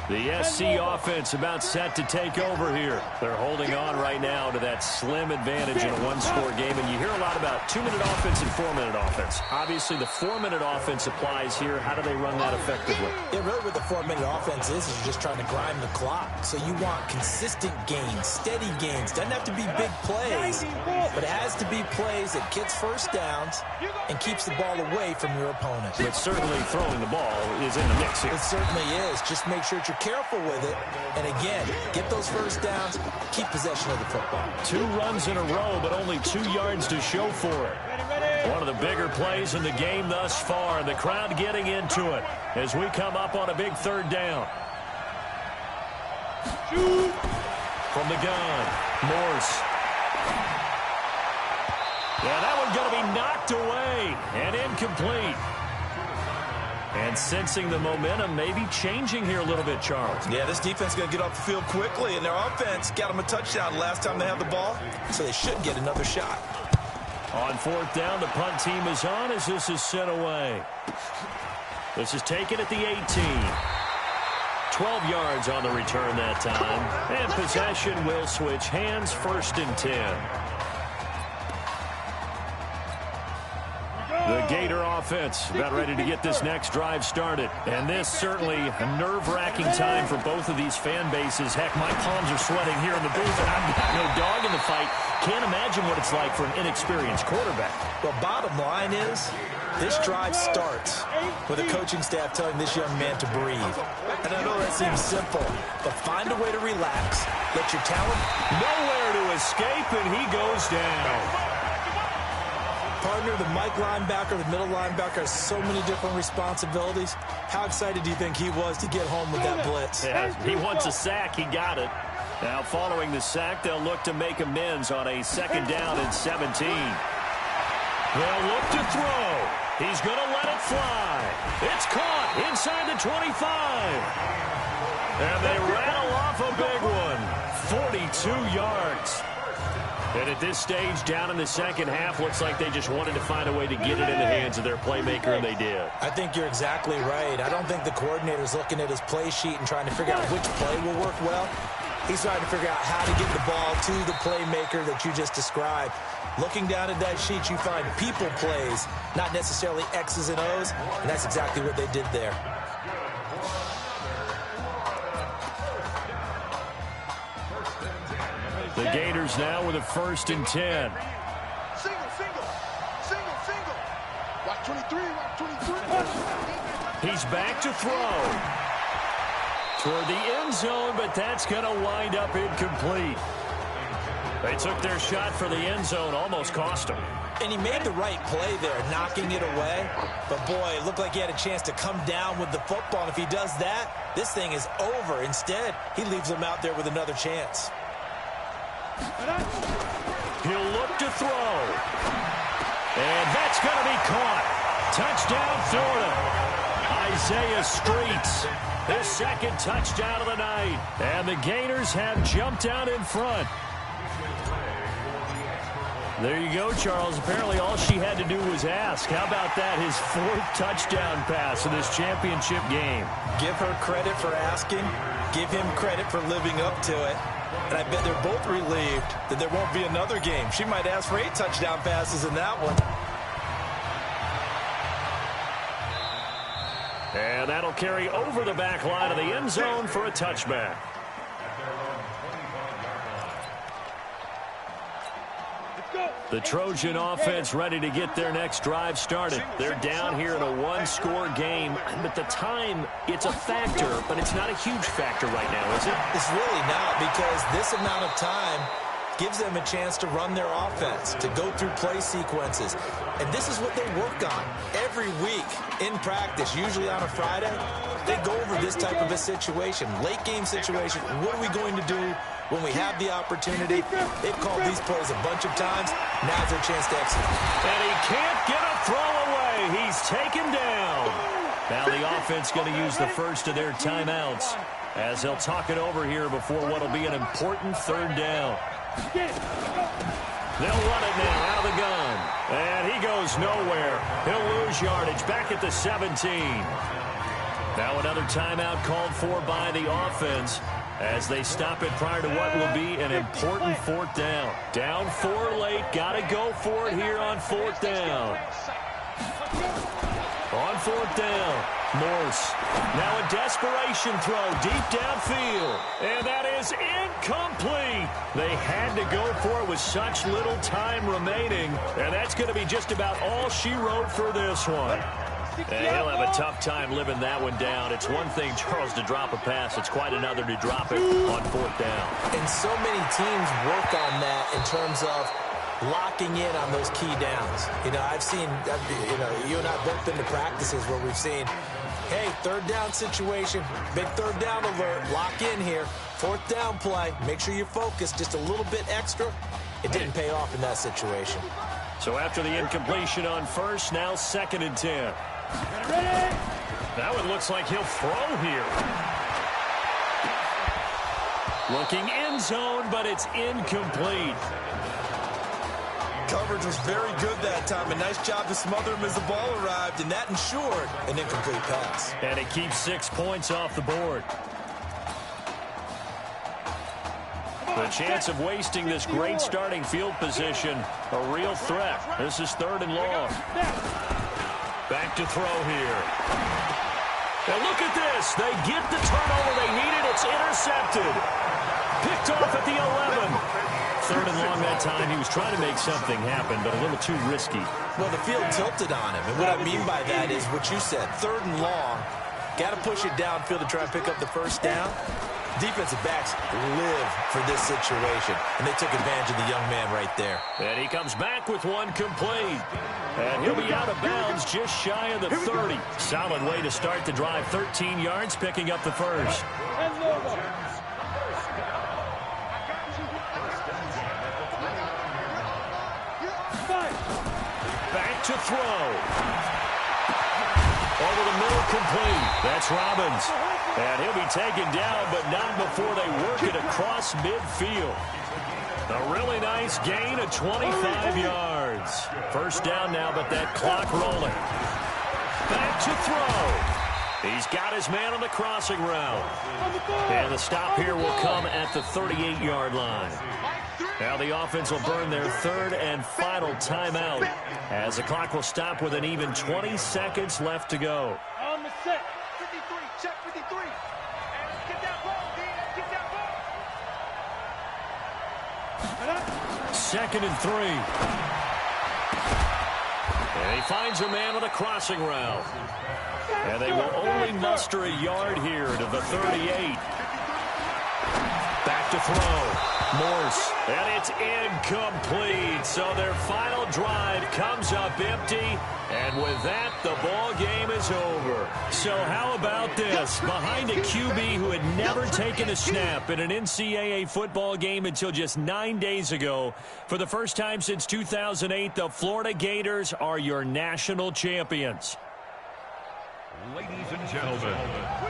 [SPEAKER 7] The SC offense about set to take over here. They're holding on right now to that slim advantage in a one-score game. And you hear a lot about 2-minute offense and 4-minute offense. Obviously, the 4-minute offense applies here. How do they run that effectively?
[SPEAKER 8] Yeah, really what the 4-minute offense is you're just trying to grind the clock. So you want consistent gains, steady gains. Doesn't have to be big plays, but it has to be plays that gets first downs and keeps the ball away from your opponent.
[SPEAKER 7] But certainly throwing the ball is in the mix here.
[SPEAKER 8] It certainly is. Just make sure that you're careful with it. And again, get those first downs, keep possession of the football.
[SPEAKER 7] 2 runs in a row, but only 2 yards to show for it. One of the bigger plays in the game thus far. The crowd getting into it as we come up on a big 3rd down. From the gun, Morse. Yeah, that one's going to be knocked away and incomplete. And sensing the momentum maybe changing here a little bit, Charles.
[SPEAKER 8] Yeah, this defense is going to get off the field quickly, and their offense got them a touchdown last time they had the ball, so they should get another shot.
[SPEAKER 7] On 4th down, the punt team is on as this is sent away. This is taken at the 18. 12 yards on the return that time. And possession will switch hands, 1st and 10. The Gator offense about ready to get this next drive started. And this certainly a nerve-wracking time for both of these fan bases. Heck, my palms are sweating here in the booth, and I've got no dog in the fight. Can't imagine what it's like for an inexperienced quarterback.
[SPEAKER 8] Well, bottom line is, this drive starts with a coaching staff telling this young man to breathe. And I know that seems simple, but find a way to relax. Let your talent
[SPEAKER 7] nowhere to escape, and he goes down.
[SPEAKER 8] Partner, the Mike linebacker, the middle linebacker has so many different responsibilities. How excited do you think he was to get home with that blitz?
[SPEAKER 7] Yeah, he wants a sack. He got it. Now, following the sack, they'll look to make amends on a 2nd down and 17. They'll look to throw. He's going to let it fly. It's caught inside the 25. And they rattle off a big one. 42 yards. And at this stage, down in the 2nd half, looks like they just wanted to find a way to get it in the hands of their playmaker, and they did.
[SPEAKER 8] I think you're exactly right. I don't think the coordinator's looking at his play sheet and trying to figure out which play will work well. He's trying to figure out how to get the ball to the playmaker that you just described. Looking down at that sheet, you find people plays, not necessarily X's and O's, and that's exactly what they did there.
[SPEAKER 7] The Gators now with a 1st and 10.
[SPEAKER 9] Single. Watch 23, watch 23.
[SPEAKER 7] He's back to throw. Toward the end zone, but that's going to wind up incomplete. They took their shot for the end zone, almost cost him.
[SPEAKER 8] And he made the right play there, knocking it away. But, boy, it looked like he had a chance to come down with the football. And if he does that, this thing is over. Instead, he leaves him out there with another chance.
[SPEAKER 7] He'll look to throw. And that's going to be caught. Touchdown, Florida. Isaiah Streets, his 2nd touchdown of the night. And the Gators have jumped out in front. There you go, Charles. Apparently all she had to do was ask. How about that? His 4th touchdown pass in this championship game.
[SPEAKER 8] Give her credit for asking. Give him credit for living up to it. And I bet they're both relieved that there won't be another game. She might ask for 8 touchdown passes in that one.
[SPEAKER 7] And that'll carry over the back line of the end zone for a touchback. The Trojan offense ready to get their next drive started. They're down here in a one-score game. But the time, it's a factor, but it's not a huge factor right now, is it?
[SPEAKER 8] It's really not, because this amount of time gives them a chance to run their offense, to go through play sequences. And this is what they work on every week in practice, usually on a Friday. They go over this type of a situation, late game situation. What are we going to do when we have the opportunity? They've called these plays a bunch of times. Now's their chance to execute.
[SPEAKER 7] And he can't get a throw away. He's taken down. Now the offense going to use the first of their timeouts as they'll talk it over here before what will be an important 3rd down. They'll run it now out of the gun. And he goes nowhere. He'll lose yardage back at the 17. Now another timeout called for by the offense as they stop it prior to what will be an important 4th down. Down 4 late. Got to go for it here on 4th down. On 4th down, Morse. Now a desperation throw deep downfield. And that is incomplete. They had to go for it with such little time remaining. And that's going to be just about all she wrote for this one. And he'll have a tough time living that one down. It's one thing, Charles, to drop a pass. It's quite another to drop it on 4th down.
[SPEAKER 8] And so many teams work on that in terms of locking in on those key downs. I've seen, you and I have both been to practices where we've seen, hey, 3rd down situation, big 3rd down alert, lock in here, 4th down play, make sure you're focused just a little bit extra. It didn't pay off in that situation.
[SPEAKER 7] So after the incompletion on 1st, now 2nd and 10. That one looks like he'll throw here. Looking end zone, but it's incomplete.
[SPEAKER 8] Coverage was very good that time. A nice job to smother him as the ball arrived, and that ensured an incomplete pass.
[SPEAKER 7] And it keeps 6 points off the board. The chance of wasting this great starting field position, a real threat. This is 3rd and long. Back to throw here. And look at this. They get the turnover they needed. It's intercepted. Picked off at the 11. 3rd and long that time. He was trying to make something happen, but a little too risky.
[SPEAKER 8] Well, the field tilted on him. And what I mean by that is what you said. 3rd and long. Got to push it downfield to try and pick up the 1st down. Defensive backs live for this situation, and they took advantage of the young man right there.
[SPEAKER 7] And he comes back with one complete. And he'll be out of bounds just shy of the 30. Solid way to start the drive. 13 yards, picking up the 1st. Back to throw. Over the middle, complete. That's Robbins. And he'll be taken down, but not before they work it across midfield. A really nice gain of 25 yards. 1st down now, but that clock rolling. Back to throw. He's got his man on the crossing route. And the stop here will come at the 38-yard line. Now the offense will burn their 3rd and final timeout as the clock will stop with an even 20 seconds left to go.
[SPEAKER 9] On the set. 53. Check 53. And get that ball, D. Get that ball.
[SPEAKER 7] 2nd and 3. And he finds a man on the crossing route. And they will only muster a yard here to the 38. Back to throw. Morse, and it's incomplete. So their final drive comes up empty, and with that, the ball game is over. So how about this? Behind a QB who had never taken a snap in an NCAA football game until just 9 days ago, for the first time since 2008, the Florida Gators are your national champions.
[SPEAKER 11] Ladies and gentlemen,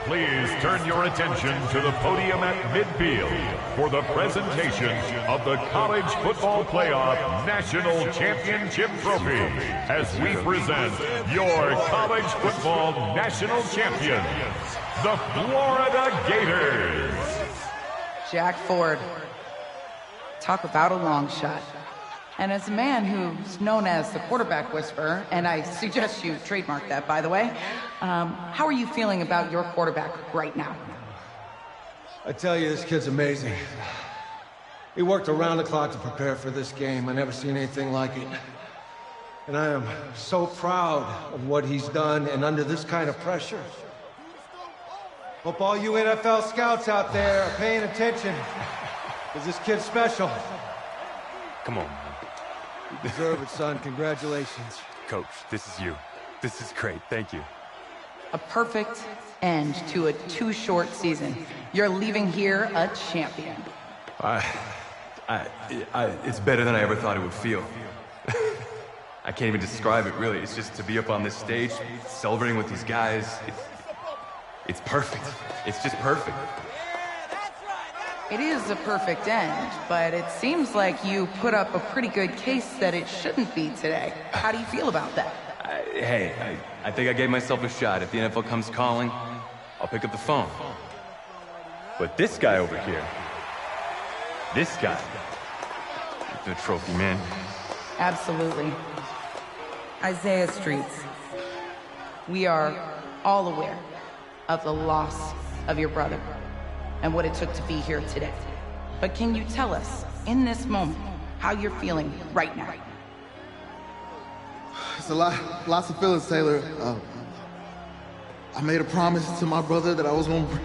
[SPEAKER 11] please turn your attention to the podium at midfield for the presentation of the College Football Playoff National Championship Trophy as we present your college football national champions, the Florida Gators.
[SPEAKER 12] Jack Ford. Talk about a long shot. And as a man who's known as the quarterback whisperer, and I suggest you trademark that, by the way, how are you feeling about your quarterback right now?
[SPEAKER 5] I tell you, this kid's amazing. He worked around the clock to prepare for this game. I never seen anything like it. And I am so proud of what he's done, and under this kind of pressure. Hope all you NFL scouts out there are paying attention, because this kid's special.
[SPEAKER 6] Come on, man.
[SPEAKER 5] You deserve it, son. Congratulations.
[SPEAKER 6] Coach, this is you. This is great. Thank you.
[SPEAKER 12] A perfect end to a too short season. You're leaving here a champion.
[SPEAKER 10] It's better than I ever thought it would feel. I can't even describe it, really. It's just to be up on this stage, celebrating with these guys. It's perfect. It's just perfect.
[SPEAKER 12] It is a perfect end, but it seems like you put up a pretty good case that it shouldn't be today. How do you feel about that?
[SPEAKER 10] I think I gave myself a shot. If the NFL comes calling, I'll pick up the phone. But this guy over here, this guy, the trophy man.
[SPEAKER 12] Absolutely. Isaiah Streets, we are all aware of the loss of your brother and what it took to be here today. But can you tell us, in this moment, how you're feeling right now?
[SPEAKER 13] It's lots of feelings, Taylor. I made a promise to my brother that I was going to...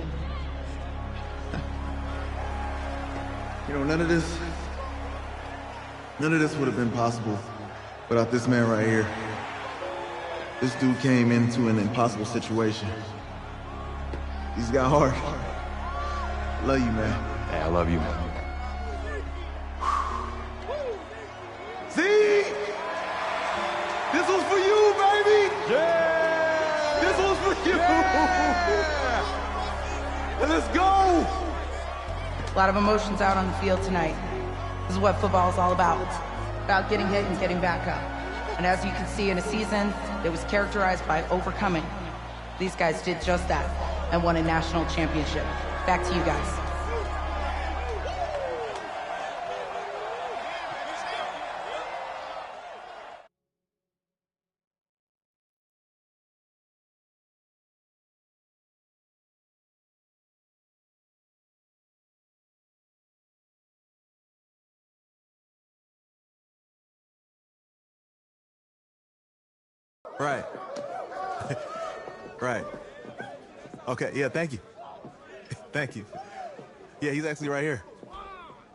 [SPEAKER 13] You know, none of this would have been possible without this man right here. This dude came into an impossible situation. He's got heart. Love you, man.
[SPEAKER 10] Hey, I love you, man.
[SPEAKER 13] See? This was for you, baby! Yeah! This was for you! Yeah! And let's go!
[SPEAKER 12] A lot of emotions out on the field tonight. This is what football is all about. About getting hit and getting back up. And as you can see, in a season that was characterized by overcoming, these guys did just that and won a national championship. Back to you guys.
[SPEAKER 13] Right. Right. Okay, yeah, thank you. Thank you. Yeah, he's actually right here.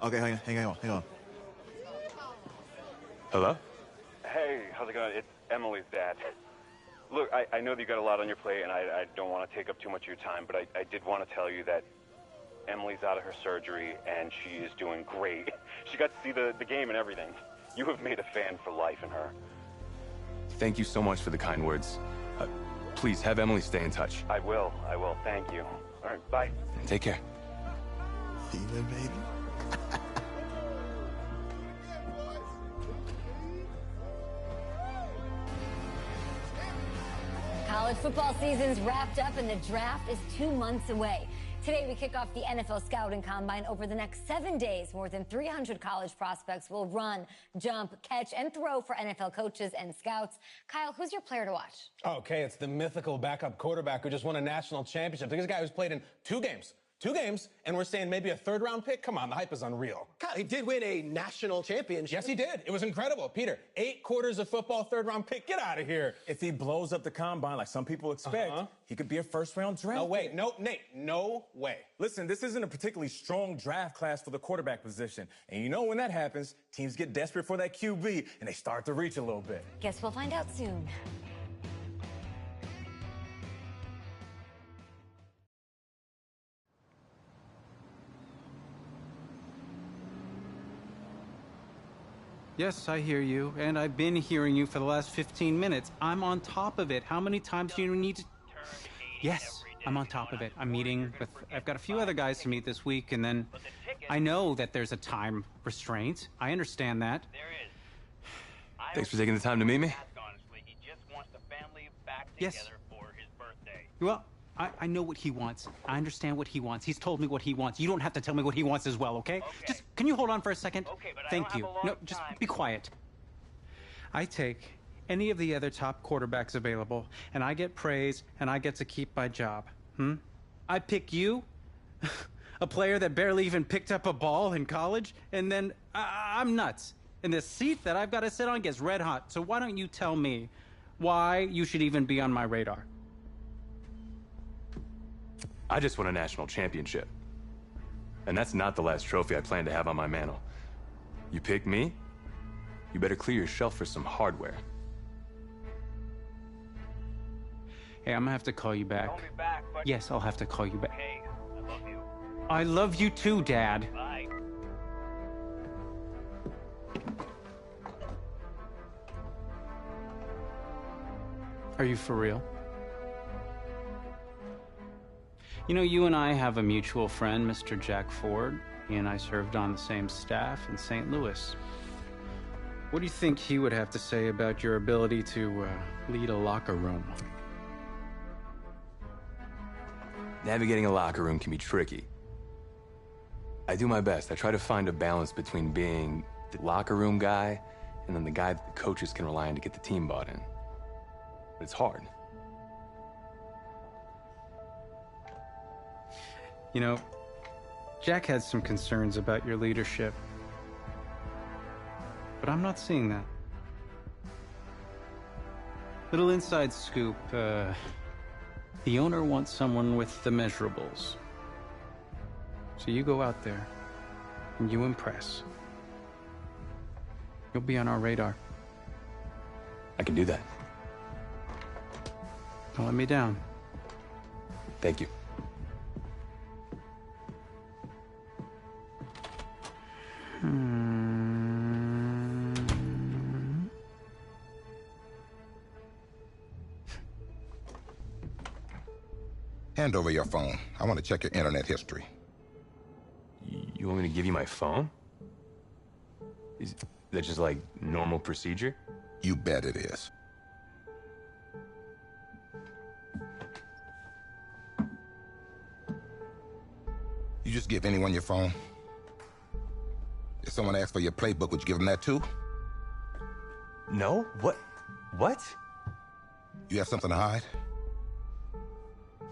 [SPEAKER 13] Okay, hang on.
[SPEAKER 10] Hello?
[SPEAKER 14] Hey, how's it going? It's Emily's dad. Look, I know that you got a lot on your plate, and I don't want to take up too much of your time, but I did want to tell you that Emily's out of her surgery, and she is doing great. She got to see the game and everything. You have made a fan for life in her.
[SPEAKER 10] Thank you so much for the kind words. Please have Emily stay in touch.
[SPEAKER 14] I will. Thank you. All right, bye.
[SPEAKER 10] Take care.
[SPEAKER 13] See you, baby.
[SPEAKER 1] College football season's wrapped up and the draft is 2 months away. Today, we kick off the NFL Scouting Combine. Over the next 7 days, more than 300 college prospects will run, jump, catch, and throw for NFL coaches and scouts. Kyle, who's your player to watch?
[SPEAKER 2] Okay, it's the mythical backup quarterback who just won a national championship. This guy who's played in two games, and we're saying maybe a third-round pick? Come on, the hype is unreal.
[SPEAKER 4] Kyle, he did win a national championship.
[SPEAKER 2] Yes, he did. It was incredible. Peter, 8 quarters of football, third-round pick. Get out of here.
[SPEAKER 3] If he blows up the combine like some people expect, he could be a first-round draft
[SPEAKER 2] No way.
[SPEAKER 3] pick.
[SPEAKER 2] No, Nate, no way.
[SPEAKER 3] Listen, this isn't a particularly strong draft class for the quarterback position. And you know when that happens, teams get desperate for that QB, and they start to reach a little bit.
[SPEAKER 1] Guess we'll find out soon.
[SPEAKER 15] Yes, I hear you, and I've been hearing you for the last 15 minutes. I'm on top of it. How many times do you need to... Yes, I'm on top of it. I'm meeting with... I've got a few other guys to meet this week, and then I know that there's a time restraint. I understand that.
[SPEAKER 10] Thanks for taking the time to meet me.
[SPEAKER 15] Yes. Well, I know what he wants. I understand what he wants. He's told me what he wants. You don't have to tell me what he wants as well, okay? Just, can you hold on for a second?
[SPEAKER 16] Okay, but
[SPEAKER 15] Thank you. No, just be quiet. I take any of the other top quarterbacks available, and I get praise, and I get to keep my job. I pick you, a player that barely even picked up a ball in college, and then I'm nuts. And the seat that I've got to sit on gets red hot. So why don't you tell me why you should even be on my radar?
[SPEAKER 10] I just won a national championship. And that's not the last trophy I plan to have on my mantle. You pick me, you better clear your shelf for some hardware.
[SPEAKER 15] Hey, I'm gonna have to call you back.
[SPEAKER 16] Call me back, but...
[SPEAKER 15] Yes, I'll have to call you back.
[SPEAKER 16] Hey, I love you.
[SPEAKER 15] I love you too, Dad.
[SPEAKER 16] Bye.
[SPEAKER 15] Are you for real? You know, you and I have a mutual friend, Mr. Jack Ford. He and I served on the same staff in St. Louis. What do you think he would have to say about your ability to lead a locker room?
[SPEAKER 10] navigating a locker room can be tricky. I do my best. I try to find a balance between being the locker room guy and then the guy that the coaches can rely on to get the team bought in. But it's hard.
[SPEAKER 15] You know, Jack had some concerns about your leadership, but I'm not seeing that. Little inside scoop, the owner wants someone with the measurables. So you go out there and you impress. You'll be on our radar.
[SPEAKER 10] I can do that.
[SPEAKER 15] Don't let me down.
[SPEAKER 10] Thank you.
[SPEAKER 16] Hand over your phone. I want to check your internet history.
[SPEAKER 10] You want me to give you my phone? Is that just like normal procedure?
[SPEAKER 16] You bet it is. You just give anyone your phone? If someone asks for your playbook, would you give them that too?
[SPEAKER 10] No? What?
[SPEAKER 16] You have something to hide?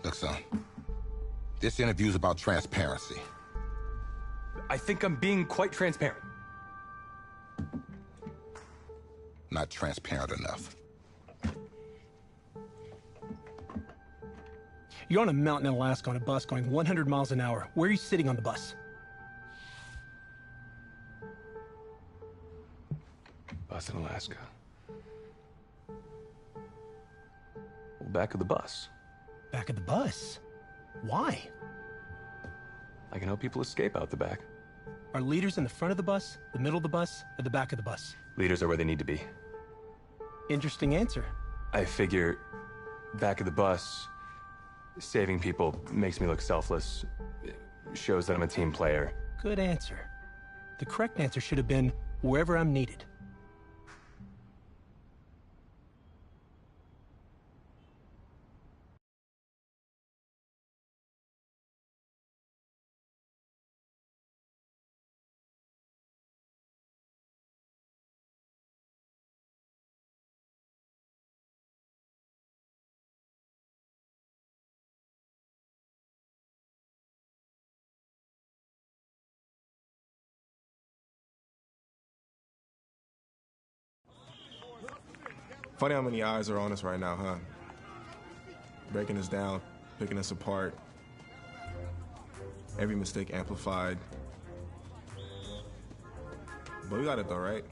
[SPEAKER 16] Look, son, this interview's about transparency.
[SPEAKER 10] I think I'm being quite transparent.
[SPEAKER 16] Not transparent enough.
[SPEAKER 17] You're on a mountain in Alaska on a bus going 100 miles an hour. Where are you sitting on the bus?
[SPEAKER 10] Bus in Alaska. Well, back of the bus.
[SPEAKER 17] Back of the bus? Why?
[SPEAKER 10] I can help people escape out the back.
[SPEAKER 17] Are leaders in the front of the bus, the middle of the bus, or the back of the bus?
[SPEAKER 10] Leaders are where they need to be.
[SPEAKER 17] Interesting answer.
[SPEAKER 10] I figure back of the bus, saving people makes me look selfless. It shows that I'm a team player.
[SPEAKER 17] Good answer. The correct answer should have been wherever I'm needed.
[SPEAKER 18] Funny how many eyes are on us right now, huh? Breaking us down, picking us apart. Every mistake amplified. But we got it though, right?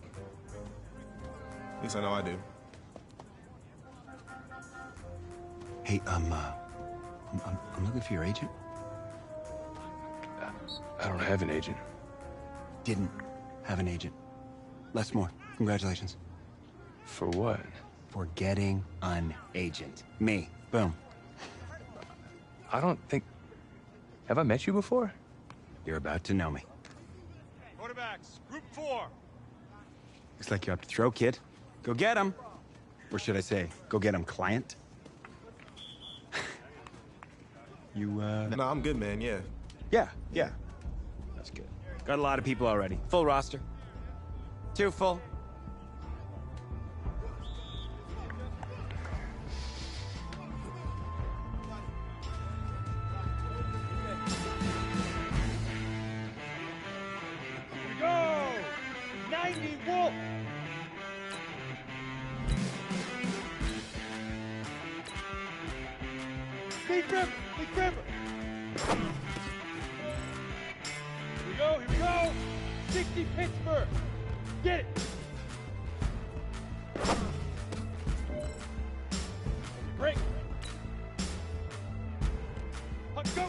[SPEAKER 18] At least I know I do.
[SPEAKER 19] Hey, I'm looking for your agent.
[SPEAKER 10] I don't have an agent.
[SPEAKER 19] Didn't have an agent. Less more. Congratulations.
[SPEAKER 10] For what?
[SPEAKER 19] For getting an agent. Me. Boom.
[SPEAKER 10] I don't think... Have I met you before?
[SPEAKER 19] You're about to know me.
[SPEAKER 9] Quarterbacks, group 4.
[SPEAKER 19] Looks like you're up to throw, kid. Go get him. Or should I say, go get him, client. You,
[SPEAKER 18] No, I'm good, man, yeah.
[SPEAKER 19] Yeah. That's good. Got a lot of people already. Full roster. 2 full.
[SPEAKER 9] We go! 90 Wolf! Big River! Big River! Here we go! 60 Pittsburgh! Get it! Break! Puck, go!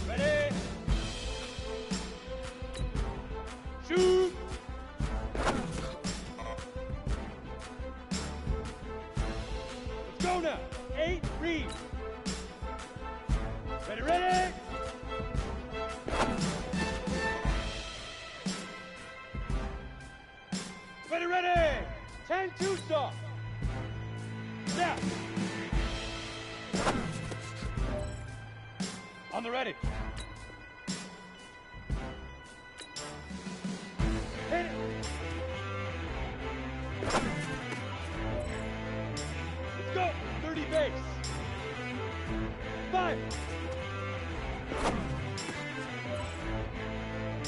[SPEAKER 9] Ready! Shoot! Let's go now! 8, read! Ready, ready! Ready, ready! 10-2 stop! Now! On the ready. Hit it. Let's go. 30 base. 5.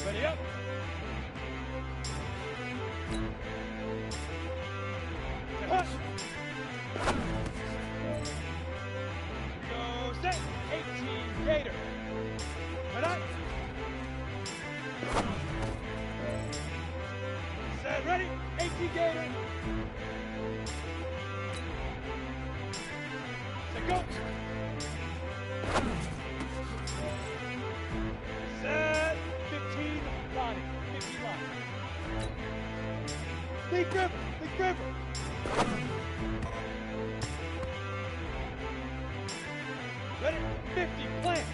[SPEAKER 9] Ready up. Hut. Go set. 18 Gator. Head up. Set ready. 18 Gator. Set go. Set 15 Lonnie. 15 Lonnie. Big grip. Big grip. Ready? 50, plant.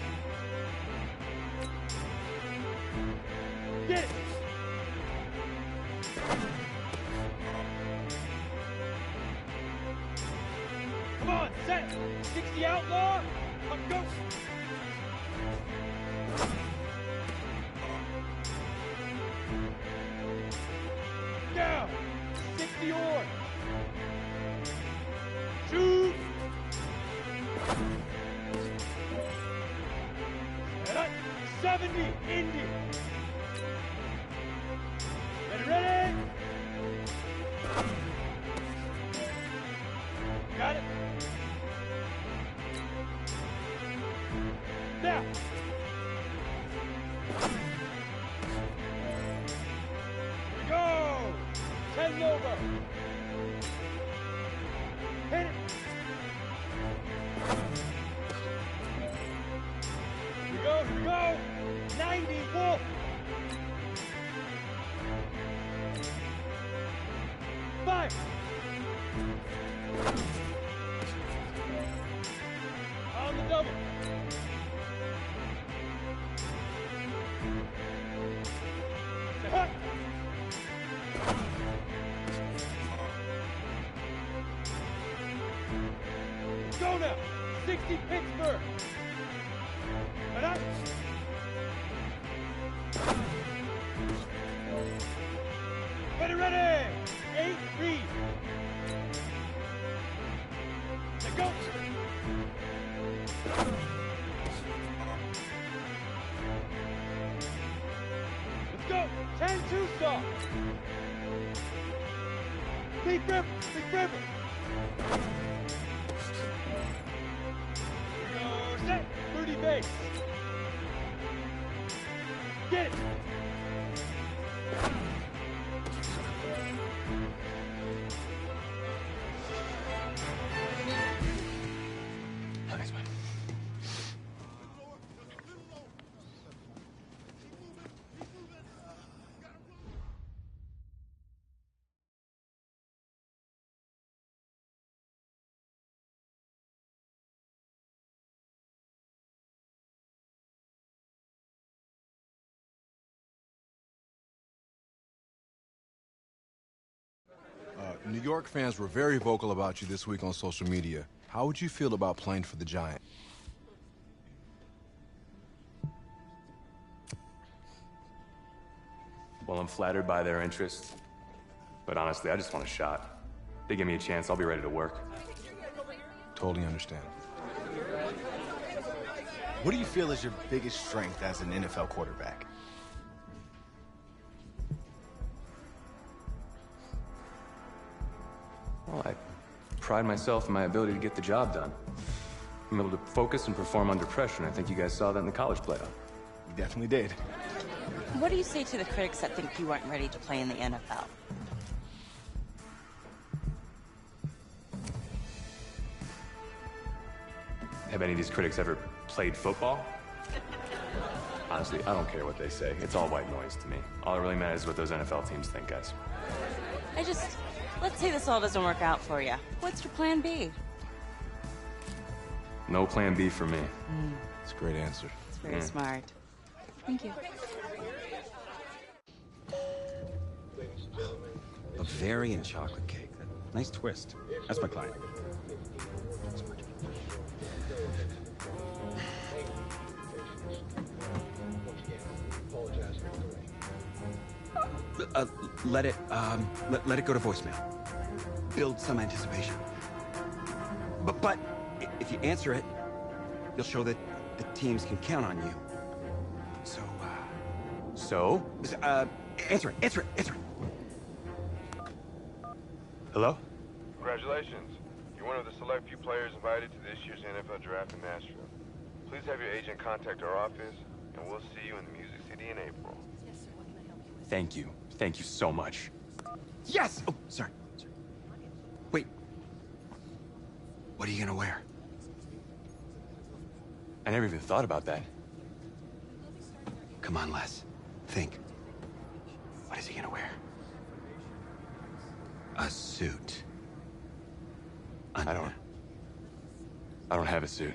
[SPEAKER 9] Get it. Come on, set. 60 outlaw. Up, go. Down. 60 orange. Shoot. Set up. 70 Indy. Ready? Got it. Now. Here we go. 10 Lobo. Hit it. Here we go. Here we go. 90 Wolf. 5. On the double. Hut. Go now. 60 Pittsburgh. Head up. Ready. 8 Reed. Let go. Let's go. 10 Tucson. Big River. Big River. Here we go. Set. 30 base. Get it.
[SPEAKER 10] Thanks, man.
[SPEAKER 20] New York fans were very vocal about you this week on social media. How would you feel about playing for the Giant?
[SPEAKER 10] Well, I'm flattered by their interest, but honestly, I just want a shot. They give me a chance, I'll be ready to work.
[SPEAKER 20] Totally understand.
[SPEAKER 19] What do you feel is your biggest strength as an NFL quarterback?
[SPEAKER 10] Well, I pride myself in my ability to get the job done. I'm able to focus and perform under pressure, and I think you guys saw that in the college playoff.
[SPEAKER 19] You definitely did.
[SPEAKER 21] What do you say to the critics that think you weren't ready to play in the NFL?
[SPEAKER 10] Have any of these critics ever played football? Honestly, I don't care what they say. It's all white noise to me. All that really matters is what those NFL teams think, guys.
[SPEAKER 21] Let's say this all doesn't work out for you. What's your plan B?
[SPEAKER 10] No plan B for me.
[SPEAKER 20] It's a great answer.
[SPEAKER 21] It's very smart. Thank you.
[SPEAKER 22] Bavarian chocolate cake. Nice twist. That's my client.
[SPEAKER 19] Let it go to voicemail. Build some anticipation. But if you answer it, you'll show that the teams can count on you. So, answer it.
[SPEAKER 10] Hello?
[SPEAKER 7] Congratulations. You're one of the select few players invited to this year's NFL Draft in Nashville. Please have your agent contact our office, and we'll see you in the Music City in April.
[SPEAKER 10] Thank you. Thank you so much.
[SPEAKER 19] Yes! Oh, sorry. Wait. What are you gonna wear?
[SPEAKER 10] I never even thought about that.
[SPEAKER 19] Come on, Les. Think. What is he gonna wear? A suit.
[SPEAKER 10] I don't have a suit.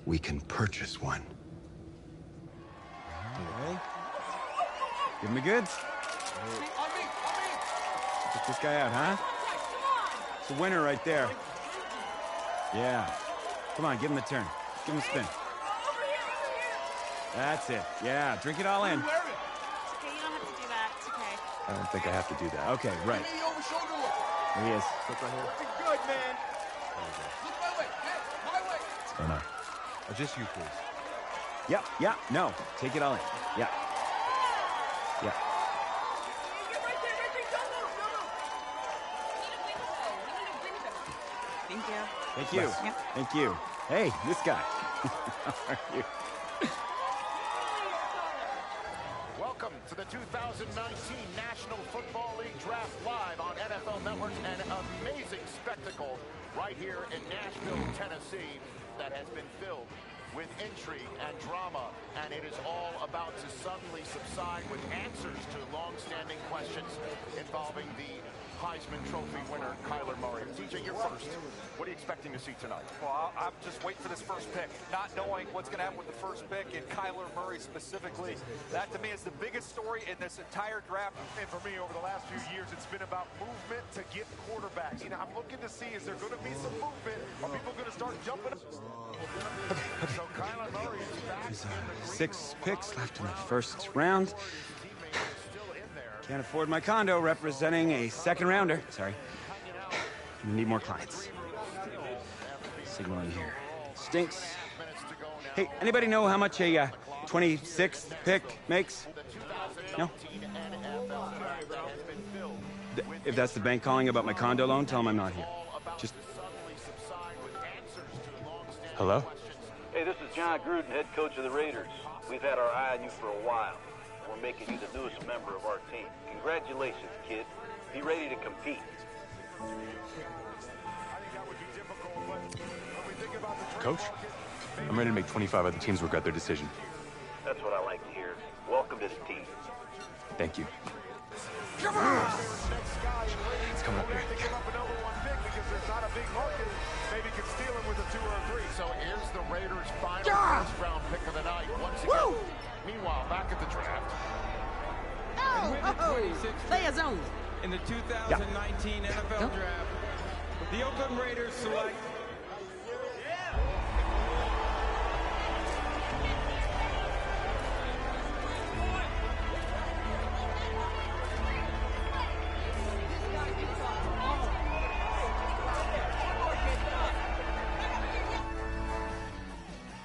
[SPEAKER 19] We can purchase one.
[SPEAKER 22] Okay. Give him a good. Get this guy out, huh? It's a winner right there. Yeah. Come on, give him a turn. Give him a spin. That's it. Yeah, drink it all in.
[SPEAKER 21] Okay, you don't have to do that. It's okay.
[SPEAKER 10] I don't think I have to do that.
[SPEAKER 22] Okay, right. There he is.
[SPEAKER 9] Looking good, man. Look my way. Hey, my way.
[SPEAKER 22] What's going on?
[SPEAKER 20] Just you, please.
[SPEAKER 22] Yeah, no. Take it all in. Yeah.
[SPEAKER 21] Thank you.
[SPEAKER 22] Thank you.
[SPEAKER 21] Yep.
[SPEAKER 19] Thank you. Hey, this guy. How are you?
[SPEAKER 8] Welcome to the 2019 National Football League Draft live on NFL Network. An amazing spectacle right here in Nashville, Tennessee that has been filled with intrigue and drama, and it is all about to suddenly subside with answers to long-standing questions involving the Heisman Trophy winner, Kyler Murray. TJ, you're first. What are you expecting to see tonight?
[SPEAKER 9] Well, I'm just waiting for this first pick, not knowing what's going to happen with the first pick and Kyler Murray specifically. That, to me, is the biggest story in this entire draft. And for me, over the last few years, it's been about movement to get quarterbacks. You know, I'm looking to see, is there going to be some movement? Are people going to start jumping up? So Kyler Murray is back.
[SPEAKER 19] There's 6 picks left in the first round. Can't afford my condo representing a second rounder. Sorry. We need more clients. Signaling here. Stinks. Hey, anybody know how much a 26th pick makes? No? If that's the bank calling about my condo loan, tell them I'm not here. Just...
[SPEAKER 10] Hello?
[SPEAKER 23] Hey, this is John Gruden, head coach of the Raiders. We've had our eye on you for a while. We're making you the newest member of our team. Congratulations, kid. Be ready to compete.
[SPEAKER 10] Coach? I'm ready to make 25 other teams regret their decision.
[SPEAKER 23] That's what I like to hear. Welcome to the team.
[SPEAKER 10] Thank you.
[SPEAKER 23] Come on!
[SPEAKER 10] It's coming up here.
[SPEAKER 8] Maybe can steal him with a 2 or a 3. So here's the Raiders' final first-round pick of the night once again. Meanwhile, back at the draft.
[SPEAKER 24] Play a zone.
[SPEAKER 25] In the 2019 NFL Draft, the Oakland Raiders select...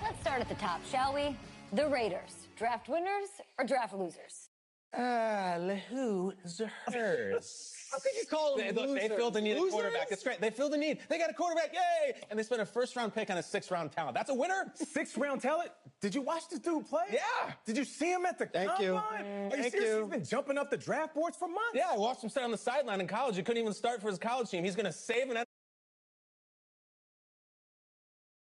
[SPEAKER 1] Let's start at the top, shall we? The Raiders. Draft winners or draft losers?
[SPEAKER 2] Who's hers?
[SPEAKER 4] How could you call them
[SPEAKER 2] Look, they filled the need of quarterback. It's great. They filled the need. They got a quarterback. Yay! And they spent a first-round pick on a 6th-round talent. That's a winner.
[SPEAKER 3] 6th-round talent? Did you watch this dude play?
[SPEAKER 2] Yeah.
[SPEAKER 3] Did you see him at the
[SPEAKER 2] Thank
[SPEAKER 3] combine?
[SPEAKER 2] you.
[SPEAKER 3] Are you
[SPEAKER 2] Thank
[SPEAKER 3] serious?
[SPEAKER 2] you.
[SPEAKER 3] He's been jumping up the draft boards for months.
[SPEAKER 2] Yeah, I watched him sit on the sideline in college. He couldn't even start for his college team. He's going to save an